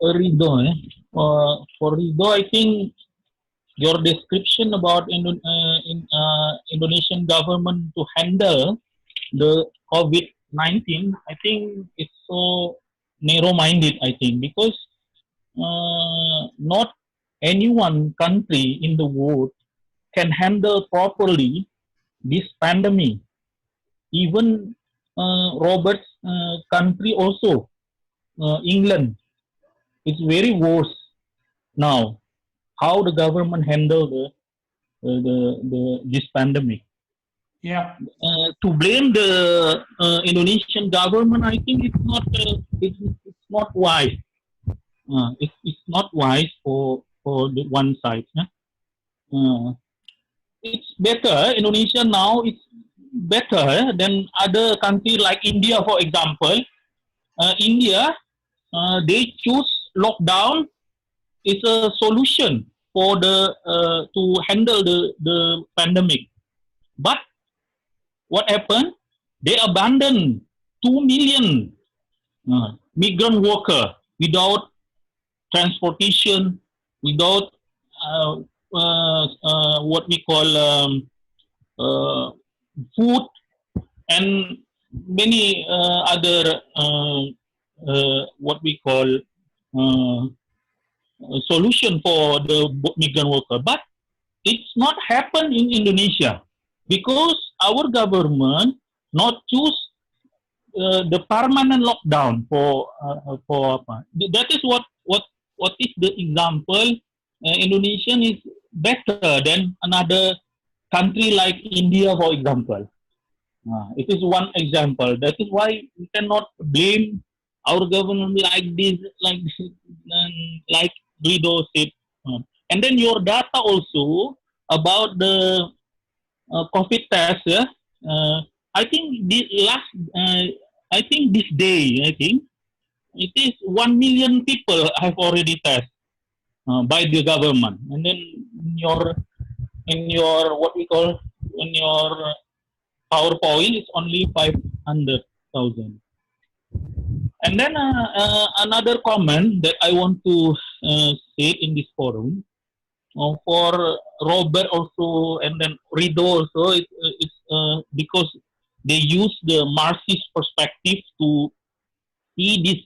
Speaker 6: Ridho, for Ridho, I think your description about Indonesian government to handle the COVID-19, I think it's so narrow-minded, I think, because not any one country in the world can handle properly this pandemic. Even Robert's country also, England, is very worse now. How the government handle this pandemic.
Speaker 2: Yeah.
Speaker 6: To blame the Indonesian government, I think it's not wise. It's not wise for the one side. It's better. Indonesia now is better than other countries like India, for example. India, they choose lockdown is a solution for to handle the pandemic. But what happened? They abandoned 2 million migrant worker without transportation, without what we call food, and many other what we call solution for the migrant worker. But it's not happened in Indonesia because our government not choose the permanent lockdown for that is what is the example. Indonesian is better than another country like India, for example. It is one example. That is why we cannot blame our government like this, like Ridha said. And then your data also about the COVID test. I think I think this day, I think it is 1 million people have already tested by the government. And then in your what we call in your PowerPoint is only 500,000. And then another comment that I want to say in this forum for Robert also and then Ridha also, it's because they use the Marxist perspective to see this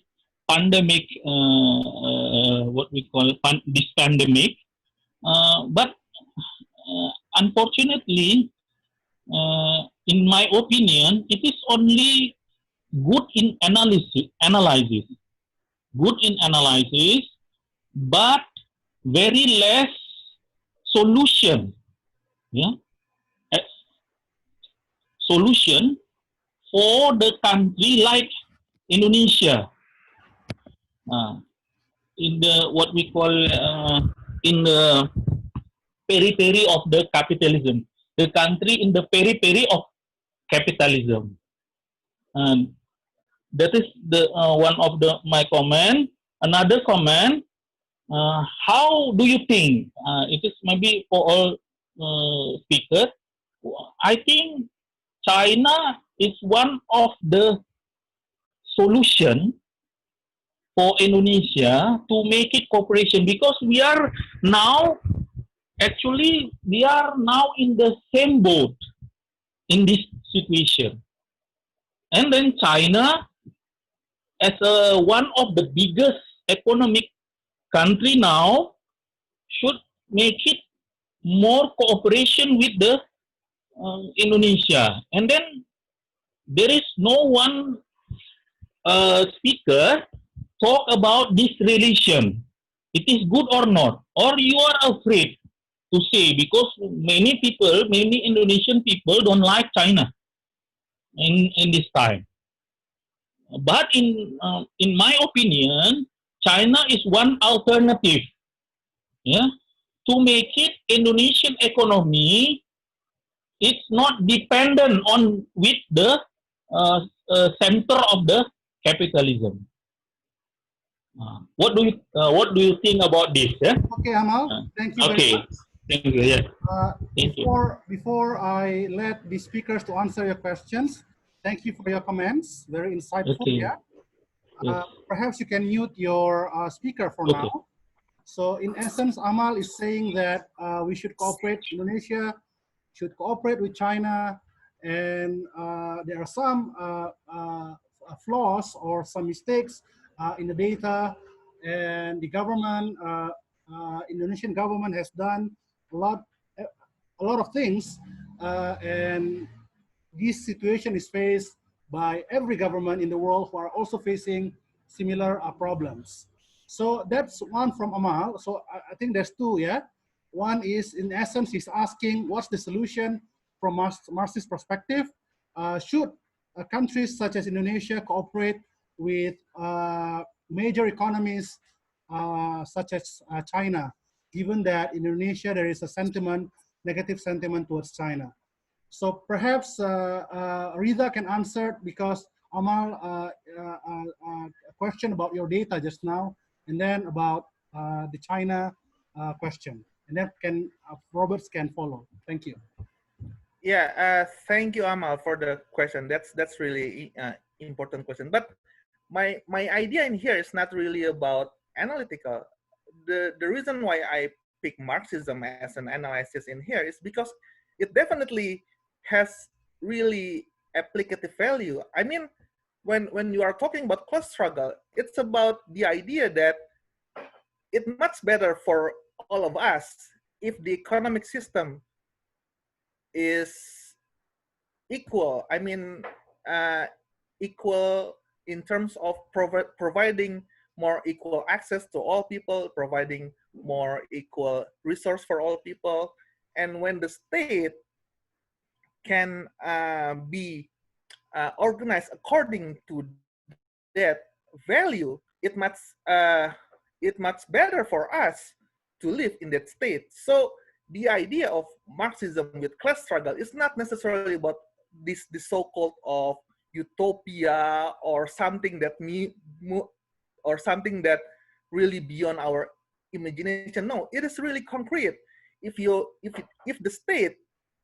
Speaker 6: pandemic, what we call this pandemic. But unfortunately, in my opinion, it is only good in analysis, good in analysis, but very less solution. Yeah, solution for the country like Indonesia, in the what we call in the periphery of the capitalism, the country in the periphery of capitalism. That is the one of my comment. Another comment. How do you think? It is maybe for all speakers. I think China is one of the solution for Indonesia to make it cooperation, because we are now in the same boat in this situation. And then China, as one of the biggest economic country now, should make it more cooperation with the Indonesia. And then there is no one speaker talk about this relation. It is good or not, or you are afraid to say, because many Indonesian people don't like China in this time. But in my opinion, China is one alternative, yeah, to make it Indonesian economy. It's not dependent on with the center of the capitalism. What do you think about this? Yeah?
Speaker 1: Okay, Amal. Thank you very much.
Speaker 6: Thank you. Yeah. Thank you.
Speaker 1: Before I let the speakers to answer your questions, thank you for your comments. Very insightful.
Speaker 6: Okay.
Speaker 1: Yeah.
Speaker 6: Yes.
Speaker 1: Perhaps you can mute your speaker for
Speaker 6: Okay.
Speaker 1: now. So in essence, Amal is saying that we should cooperate. Indonesia should cooperate with China, and there are some flaws or some mistakes in the data, and the government, Indonesian government has done a lot, a lot of things, and this situation is faced by every government in the world who are also facing similar problems. So that's one from Amal. So I think there's two, yeah. One is, in essence, he's asking what's the solution from Marxist perspective. Should countries such as Indonesia cooperate with major economies such as China, given that in Indonesia there is a sentiment, negative sentiment towards China? So perhaps Ridha can answer, because Amal a question about your data just now, and then about the China question, and then can Roberts can follow. Thank you.
Speaker 3: Yeah, thank you, Amal, for the question. That's really important question. But my idea in here is not really about analytical. The reason why I pick Marxism as an analysis in here is because it definitely has really applicative value. I mean, when you are talking about class struggle, it's about the idea that it's much better for all of us if the economic system is equal. I mean, equal in terms of providing more equal access to all people, providing more equal resource for all people. And when the state can be organized according to that value, it much better for us to live in that state. So the idea of Marxism with class struggle is not necessarily about this so-called of utopia or something that or something that really beyond our imagination. No, it is really concrete. If the state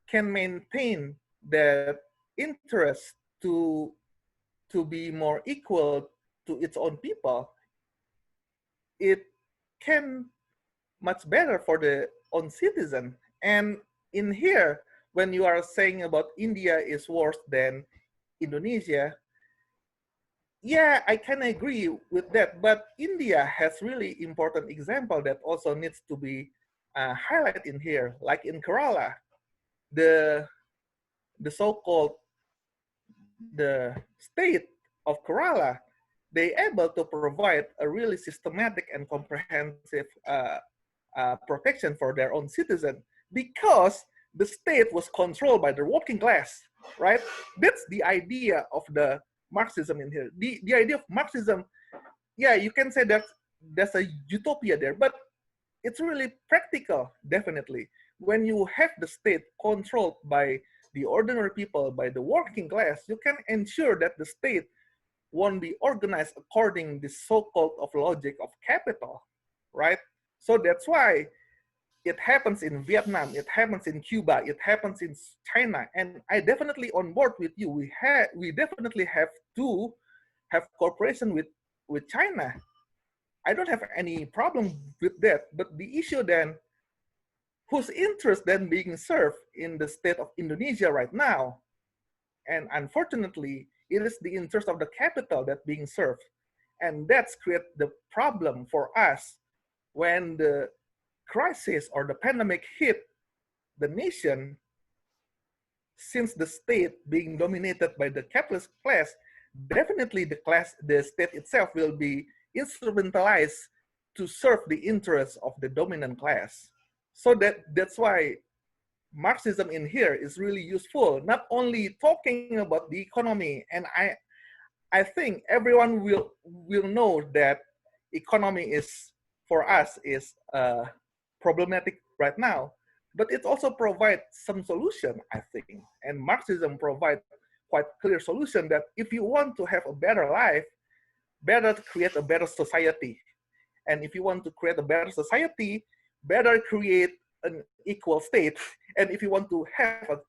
Speaker 3: can maintain that interest to be more equal to its own people, it can much better for the own citizen. And in here, when you are saying about India is worse than Indonesia, yeah, I can agree with that. But India has really important example that also needs to be highlighted in here, like in Kerala, the so-called the state of Kerala, they able to provide a really systematic and comprehensive protection for their own citizen, because the state was controlled by the working class, right? That's the idea of the Marxism in here. The idea of Marxism, yeah, you can say that there's a utopia there, but it's really practical, definitely. When you have the state controlled by the ordinary people, by the working class, you can ensure that the state won't be organized according to the so-called of logic of capital, right? So that's why it happens in Vietnam, it happens in Cuba, it happens in China, and I definitely on board with you. We definitely have to have cooperation with China. I don't have any problem with that, but the issue then, whose interest then being served in the state of Indonesia right now? And unfortunately, it is the interest of the capital that being served. And that's create the problem for us when the crisis or the pandemic hit the nation. Since the state being dominated by the capitalist class, definitely the state itself will be instrumentalized to serve the interests of the dominant class. So that's why Marxism in here is really useful, not only talking about the economy. And I think everyone will know that economy is, for us, is problematic right now, but it also provides some solution, I think. And Marxism provides quite clear solution that if you want to have a better life, better to create a better society. And if you want to create a better society, better create an equal state. And if you want to have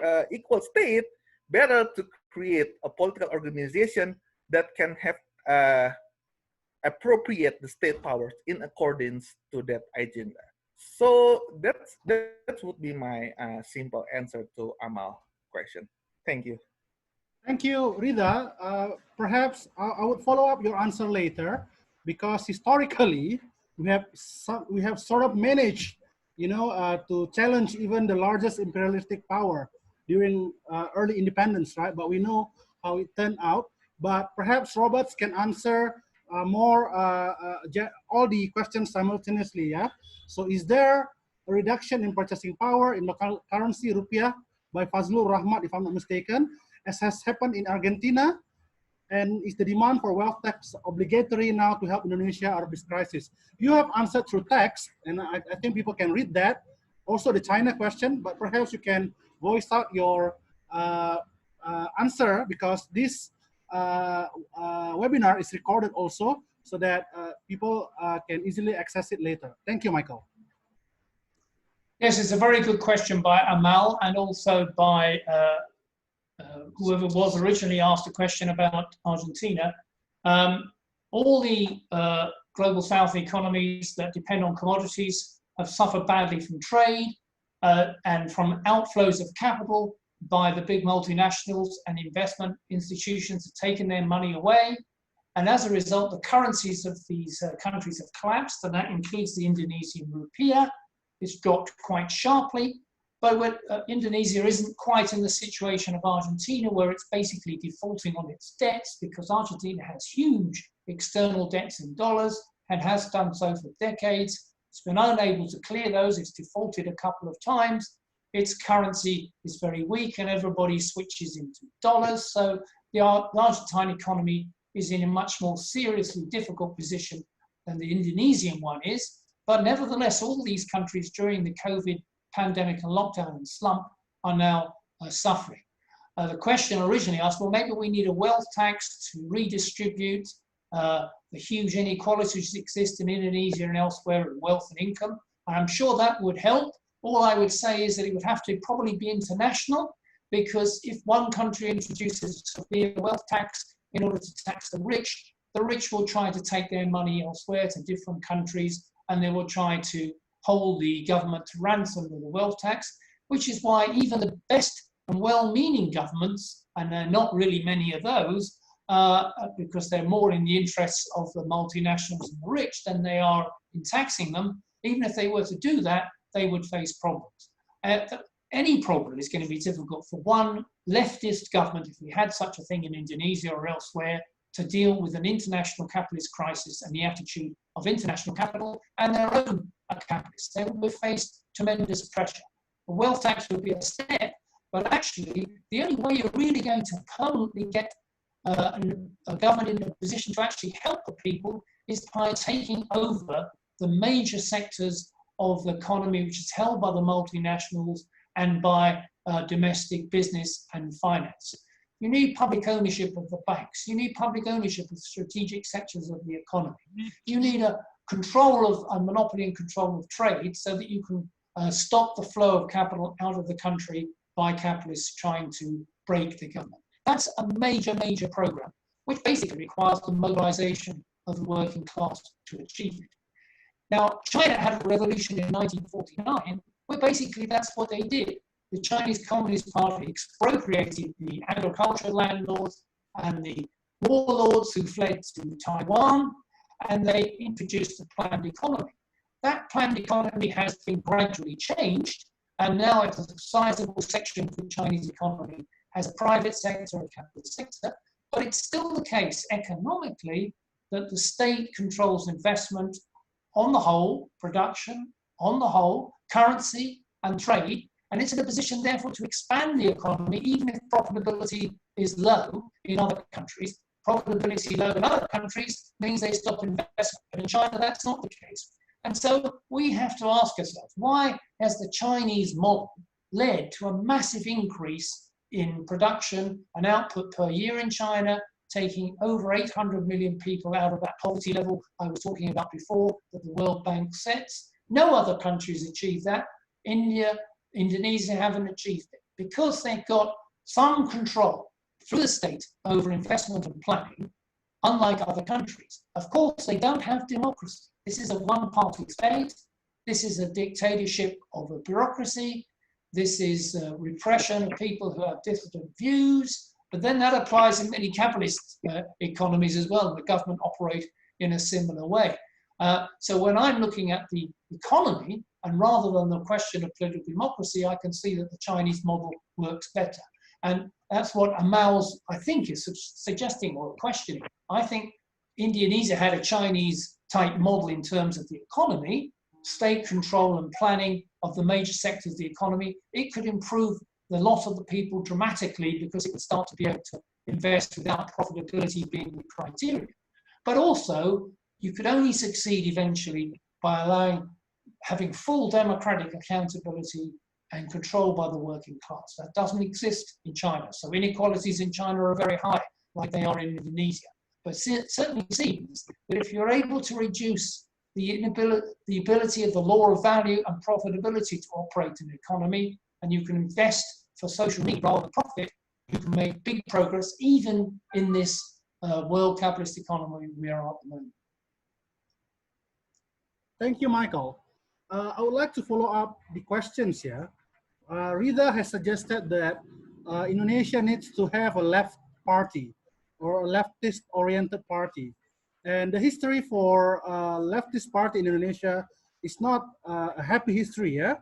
Speaker 3: an equal state, better to create a political organization that can have appropriate the state powers in accordance to that agenda. So that would be my simple answer to Amal's question. Thank you.
Speaker 1: Thank you, Ridha. Perhaps I would follow up your answer later, because historically we have sort of managed, to challenge even the largest imperialistic power during early independence, right? But we know how it turned out. But perhaps Roberts can answer all the questions simultaneously. Yeah. So, is there a reduction in purchasing power in local currency rupiah by Fazlur Rahmat, if I'm not mistaken, as has happened in Argentina? And is the demand for wealth tax obligatory now to help Indonesia out of this crisis? You have answered through text, and I think people can read that. Also the China question, but perhaps you can voice out your answer, because this webinar is recorded also, so that people can easily access it later. Thank you, Michael.
Speaker 2: Yes, it's a very good question by Amal, and also by whoever was originally asked a question about Argentina. All the global South economies that depend on commodities have suffered badly from trade and from outflows of capital by the big multinationals, and investment institutions have taken their money away. And as a result, the currencies of these countries have collapsed, and that includes the Indonesian rupiah. It's dropped quite sharply. But Indonesia isn't quite in the situation of Argentina, where it's basically defaulting on its debts, because Argentina has huge external debts in dollars and has done so for decades. It's been unable to clear those. It's defaulted a couple of times. Its currency is very weak, and everybody switches into dollars. So the Argentine economy is in a much more seriously difficult position than the Indonesian one is. But nevertheless, all these countries during the COVID pandemic and lockdown and slump are now suffering. The question originally asked, well, maybe we need a wealth tax to redistribute the huge inequalities that exist in Indonesia and elsewhere in wealth and income. And I'm sure that would help. All I would say is that it would have to probably be international, because if one country introduces a wealth tax in order to tax the rich will try to take their money elsewhere to different countries, and they will try to hold the government to ransom with a wealth tax, which is why even the best and well-meaning governments, and there are not really many of those, because they're more in the interests of the multinationals and the rich than they are in taxing them, even if they were to do that, they would face problems. Any problem is going to be difficult for one leftist government, if we had such a thing in Indonesia or elsewhere, to deal with an international capitalist crisis and the attitude of international capital and their own capitalists. They will face tremendous pressure. A wealth tax would be a step, but actually the only way you're really going to permanently get a government in a position to actually help the people is by taking over the major sectors of the economy which is held by the multinationals and by domestic business and finance. You need public ownership of the banks. You need public ownership of strategic sectors of the economy. You need a monopoly and control of trade, so that you can stop the flow of capital out of the country by capitalists trying to break the government. That's a major, major program, which basically requires the mobilization of the working class to achieve it. Now, China had a revolution in 1949, where basically that's what they did. The Chinese Communist Party expropriated the agricultural landlords and the warlords who fled to Taiwan, and they introduced the planned economy. That planned economy has been gradually changed, and now it's a sizable section of the Chinese economy has a private sector, a capitalist sector, but it's still the case economically that the state controls investment on the whole, production on the whole, currency and trade, and it's in a position therefore to expand the economy even if profitability is low in other countries. Profitability low in other countries means they stop investment, but in China that's not the case. And so we have to ask ourselves, why has the Chinese model led to a massive increase in production and output per year in China, taking over 800 million people out of that poverty level I was talking about before that the World Bank sets? No other countries achieve that. Indonesia haven't achieved it because they've got some control through the state over investment and planning, unlike other countries. Of course, they don't have democracy. This is a one-party state. This is a dictatorship of a bureaucracy. this is repression of people who have different views, but then that applies in many capitalist economies as well. The government operate in a similar way. So when I'm looking at the economy, and rather than the question of political democracy, I can see that the Chinese model works better. And that's what Amal's, I think, is suggesting or questioning. I think Indonesia had a Chinese-type model in terms of the economy, state control and planning of the major sectors of the economy. It could improve the lot of the people dramatically because it would start to be able to invest without profitability being the criteria. But also, you could only succeed eventually by having full democratic accountability and control by the working class. That doesn't exist in China. So inequalities in China are very high, like they are in Indonesia. But it certainly seems that if you're able to reduce the ability of the law of value and profitability to operate in the economy, and you can invest for social need rather than profit, you can make big progress even in this world capitalist economy we are at the moment.
Speaker 1: Thank you, Michael. I would like to follow up the questions here. Ridha has suggested that Indonesia needs to have a left party or a leftist-oriented party. And the history for leftist party in Indonesia is not a happy history. Yeah?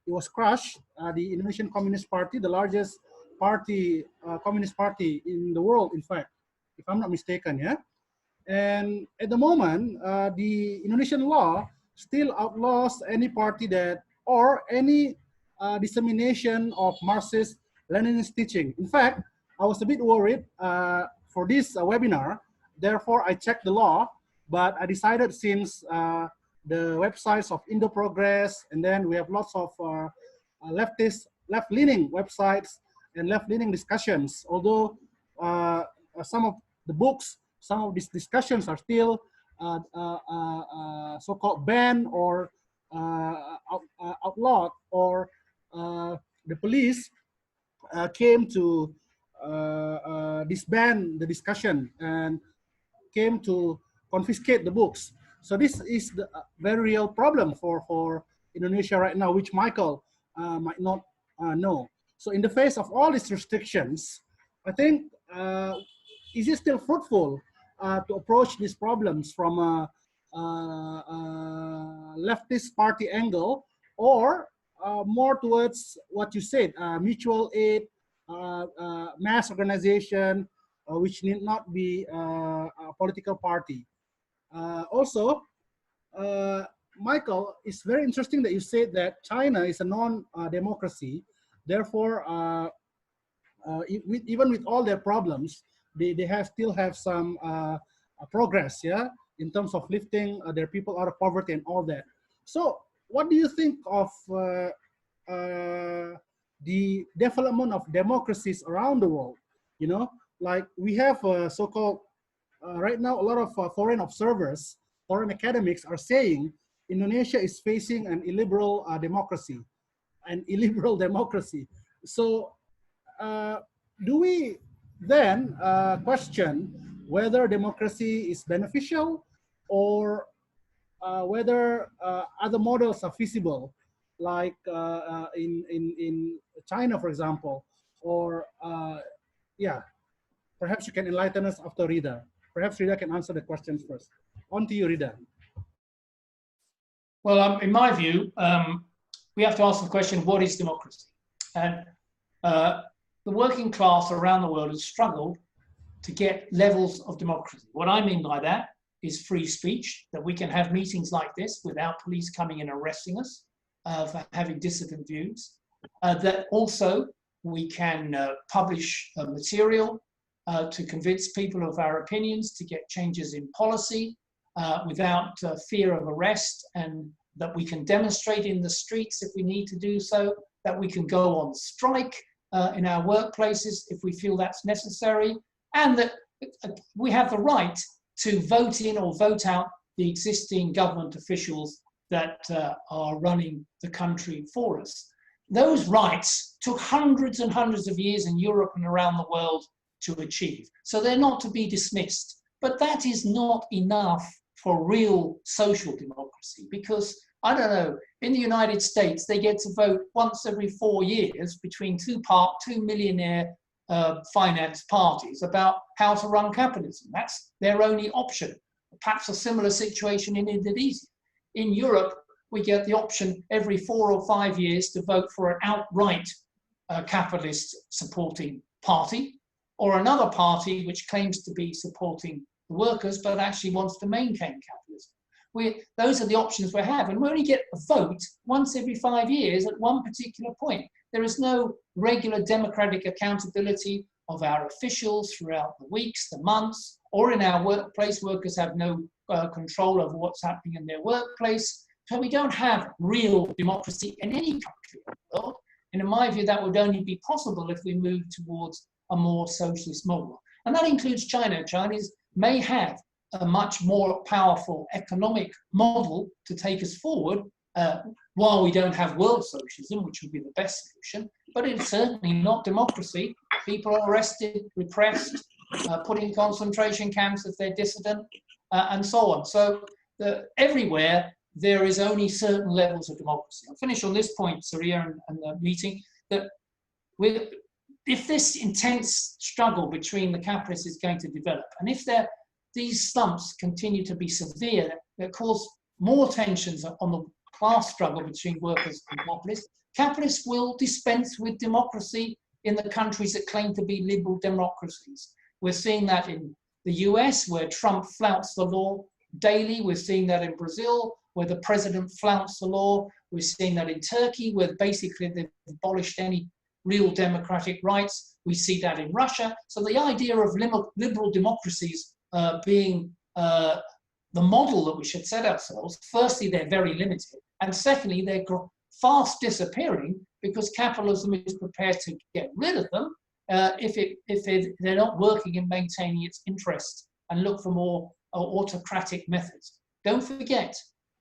Speaker 1: It was crushed. The Indonesian Communist Party, the largest party, communist party in the world, in fact, if I'm not mistaken. Yeah. And at the moment, the Indonesian law still outlaws any party that or any dissemination of Marxist Leninist teaching. In fact, I was a bit worried for this webinar. Therefore, I checked the law, but I decided since the websites of Indo Progress, and then we have lots of left-leaning websites and left-leaning discussions. Although some of the books, some of these discussions are still so-called banned or outlawed, or the police came to disband the discussion and came to confiscate the books. So this is the very real problem for Indonesia right now, which Michael might not know. So in the face of all these restrictions, I think, is it still fruitful to approach these problems from a leftist party angle, or more towards what you said, mutual aid, mass organization, which need not be a political party. Also, Michael, it's very interesting that you said that China is a non-democracy. Therefore, even with all their problems, they still have some progress, yeah, in terms of lifting their people out of poverty and all that. So, what do you think of the development of democracies around the world? You know, like we have so-called right now, a lot of foreign observers, foreign academics are saying Indonesia is facing an illiberal democracy, an illiberal democracy. So, do we then question whether democracy is beneficial, or whether other models are feasible, like in China, for example, or yeah, perhaps you can enlighten us after Ridha. Perhaps Ridha can answer the questions first. On to you, Ridha.
Speaker 2: Well, in my view, we have to ask the question, what is democracy? And the working class around the world has struggled to get levels of democracy. What I mean by that is free speech, that we can have meetings like this without police coming and arresting us for having dissident views. That also we can publish material to convince people of our opinions, to get changes in policy without fear of arrest, and that we can demonstrate in the streets if we need to do so, that we can go on strike in our workplaces if we feel that's necessary, and that we have the right to vote in or vote out the existing government officials that are running the country for us. Those rights took hundreds and hundreds of years in Europe and around the world to achieve. So they're not to be dismissed. But that is not enough for real social democracy, because I don't know, in the United States, they get to vote once every 4 years between two millionaire finance parties about how to run capitalism. That's their only option. Perhaps a similar situation in Indonesia. In Europe, we get the option every 4 or 5 years to vote for an outright capitalist supporting party, or another party which claims to be supporting the workers but actually wants to maintain capitalism. Those are the options we have, and we only get a vote once every 5 years at one particular point. There is no regular democratic accountability of our officials throughout the weeks, the months, or in our workplace. Workers have no control over what's happening in their workplace. So we don't have real democracy in any country in the world. And in my view, that would only be possible if we move towards a more socialist model. And that includes China. Chinese may have a much more powerful economic model to take us forward while we don't have world socialism, which would be the best solution. But it's certainly not democracy. People are arrested, repressed, put in concentration camps if they're dissident, and so on. So everywhere, there is only certain levels of democracy. I'll finish on this point, Surya, and the meeting, that if this intense struggle between the capitalists is going to develop, and if these slumps continue to be severe, that cause more tensions on the class struggle between workers and capitalists, capitalists will dispense with democracy in the countries that claim to be liberal democracies. We're seeing that in the US, where Trump flouts the law daily. We're seeing that in Brazil, where the president flouts the law. We're seeing that in Turkey, where basically they've abolished any real democratic rights. We see that in Russia. So the idea of liberal democracies being the model that we should set ourselves, firstly, they're very limited. And secondly, they're fast disappearing because capitalism is prepared to get rid of them if they're not working in maintaining its interests and look for more autocratic methods. Don't forget,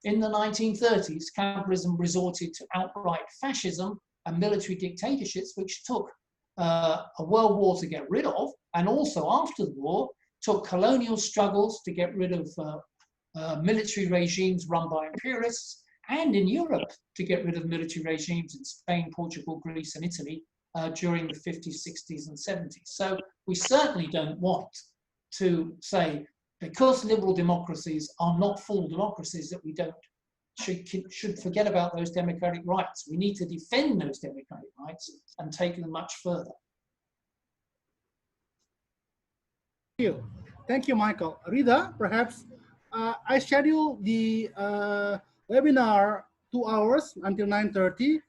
Speaker 2: in the 1930s, capitalism resorted to outright fascism and military dictatorships, which took a world war to get rid of, and also after the war, took colonial struggles to get rid of military regimes run by imperialists, and in Europe to get rid of military regimes in Spain, Portugal, Greece, and Italy during the 50s, 60s, and 70s. So we certainly don't want to say, because liberal democracies are not full democracies, that we should forget about those democratic rights. We need to defend those democratic rights and take them much further.
Speaker 1: Thank you, Michael. Ridha, perhaps I schedule the webinar 2 hours until 9:30,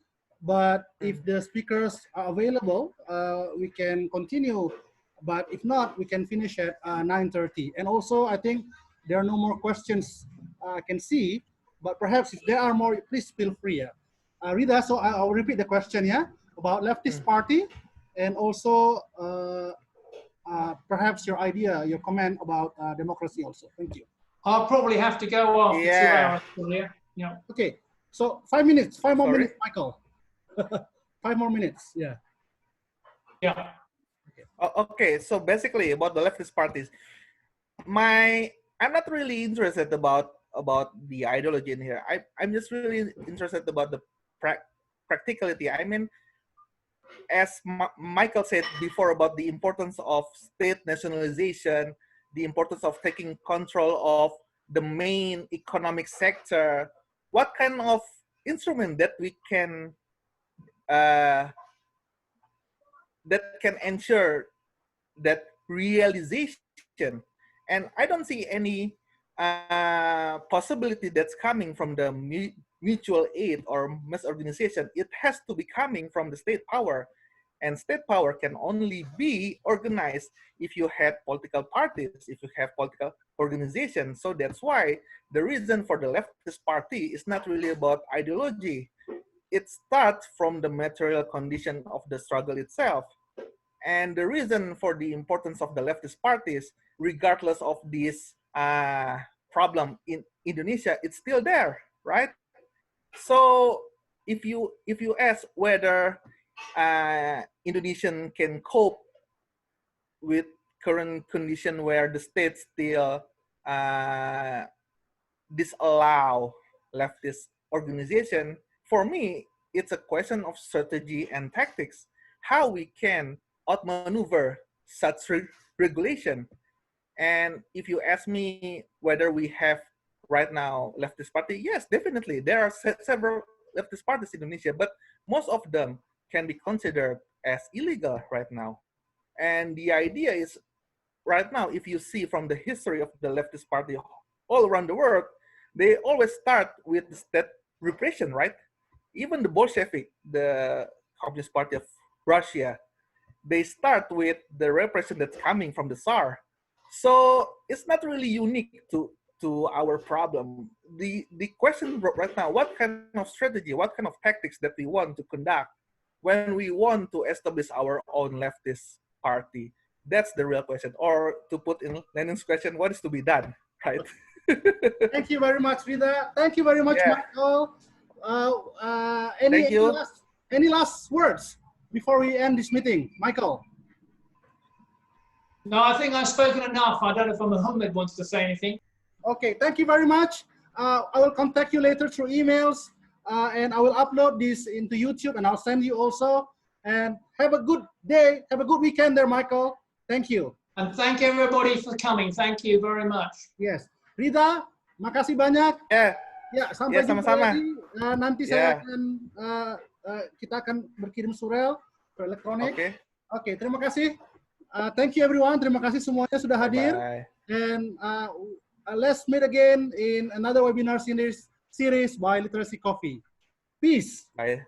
Speaker 1: but if the speakers are available, we can continue. But if not, we can finish at 9:30. And also, I think there are no more questions I can see, but perhaps if there are more, please feel free. Ridha, so I'll repeat the question, about leftist party, and also perhaps your idea, your comment about democracy also. Thank you.
Speaker 2: I'll probably have to go after 2 hours. Yeah.
Speaker 1: Okay, so 5 minutes, 5 more minutes, Michael. 5 more minutes, yeah.
Speaker 2: Yeah.
Speaker 3: Okay, so basically about the leftist parties, I'm not really interested about the ideology in here. I'm just really interested about the practicality. I mean, as Michael said before about the importance of state nationalization, the importance of taking control of the main economic sector, what kind of instrument that we can ensure that realization. And I don't see any possibility that's coming from the mutual aid or mass organization. It has to be coming from the state power. And state power can only be organized if you have political parties, if you have political organizations. So that's why the reason for the leftist party is not really about ideology. It starts from the material condition of the struggle itself. And the reason for the importance of the leftist parties, regardless of this problem in Indonesia, it's still there, right? So if you ask whether Indonesian can cope with current condition where the state still disallow leftist organization, for me, it's a question of strategy and tactics, how we can outmaneuver such regulation. And if you ask me whether we have right now leftist party, yes, definitely. There are several leftist parties in Indonesia, but most of them can be considered as illegal right now. And the idea is, right now, if you see from the history of the leftist party all around the world, they always start with state repression, right? Even the Bolshevik, the Communist Party of Russia, they start with the repression that's coming from the Tsar. So it's not really unique to our problem. The question right now, what kind of strategy, what kind of tactics that we want to conduct when we want to establish our own leftist party? That's the real question. Or to put in Lenin's question, what is to be done, right?
Speaker 1: Thank you very much, Ridha. Thank you very much,
Speaker 3: Yeah.
Speaker 1: Michael.
Speaker 3: Thank you.
Speaker 1: Any last words before we end this meeting, Michael?
Speaker 2: No, I think I've spoken enough. I don't know if Muhammad wants to say anything.
Speaker 1: Okay, thank you very much. I will contact you later through emails, and I will upload this into YouTube, and I'll send you also. And have a good day. Have a good weekend there, Michael. Thank you.
Speaker 2: And thank everybody for coming. Thank you very much.
Speaker 1: Yes. Ridha, makasih banyak.
Speaker 3: Yeah.
Speaker 1: Ya, sampai jumpa
Speaker 3: sama-sama.
Speaker 1: lagi. Nanti saya akan kita akan berkirim surel ke elektronik. Oke, terima kasih. Thank you everyone. Terima kasih semuanya sudah hadir.
Speaker 3: Bye.
Speaker 1: And let's meet again in another webinar series by Literacy Coffee. Peace.
Speaker 3: Bye.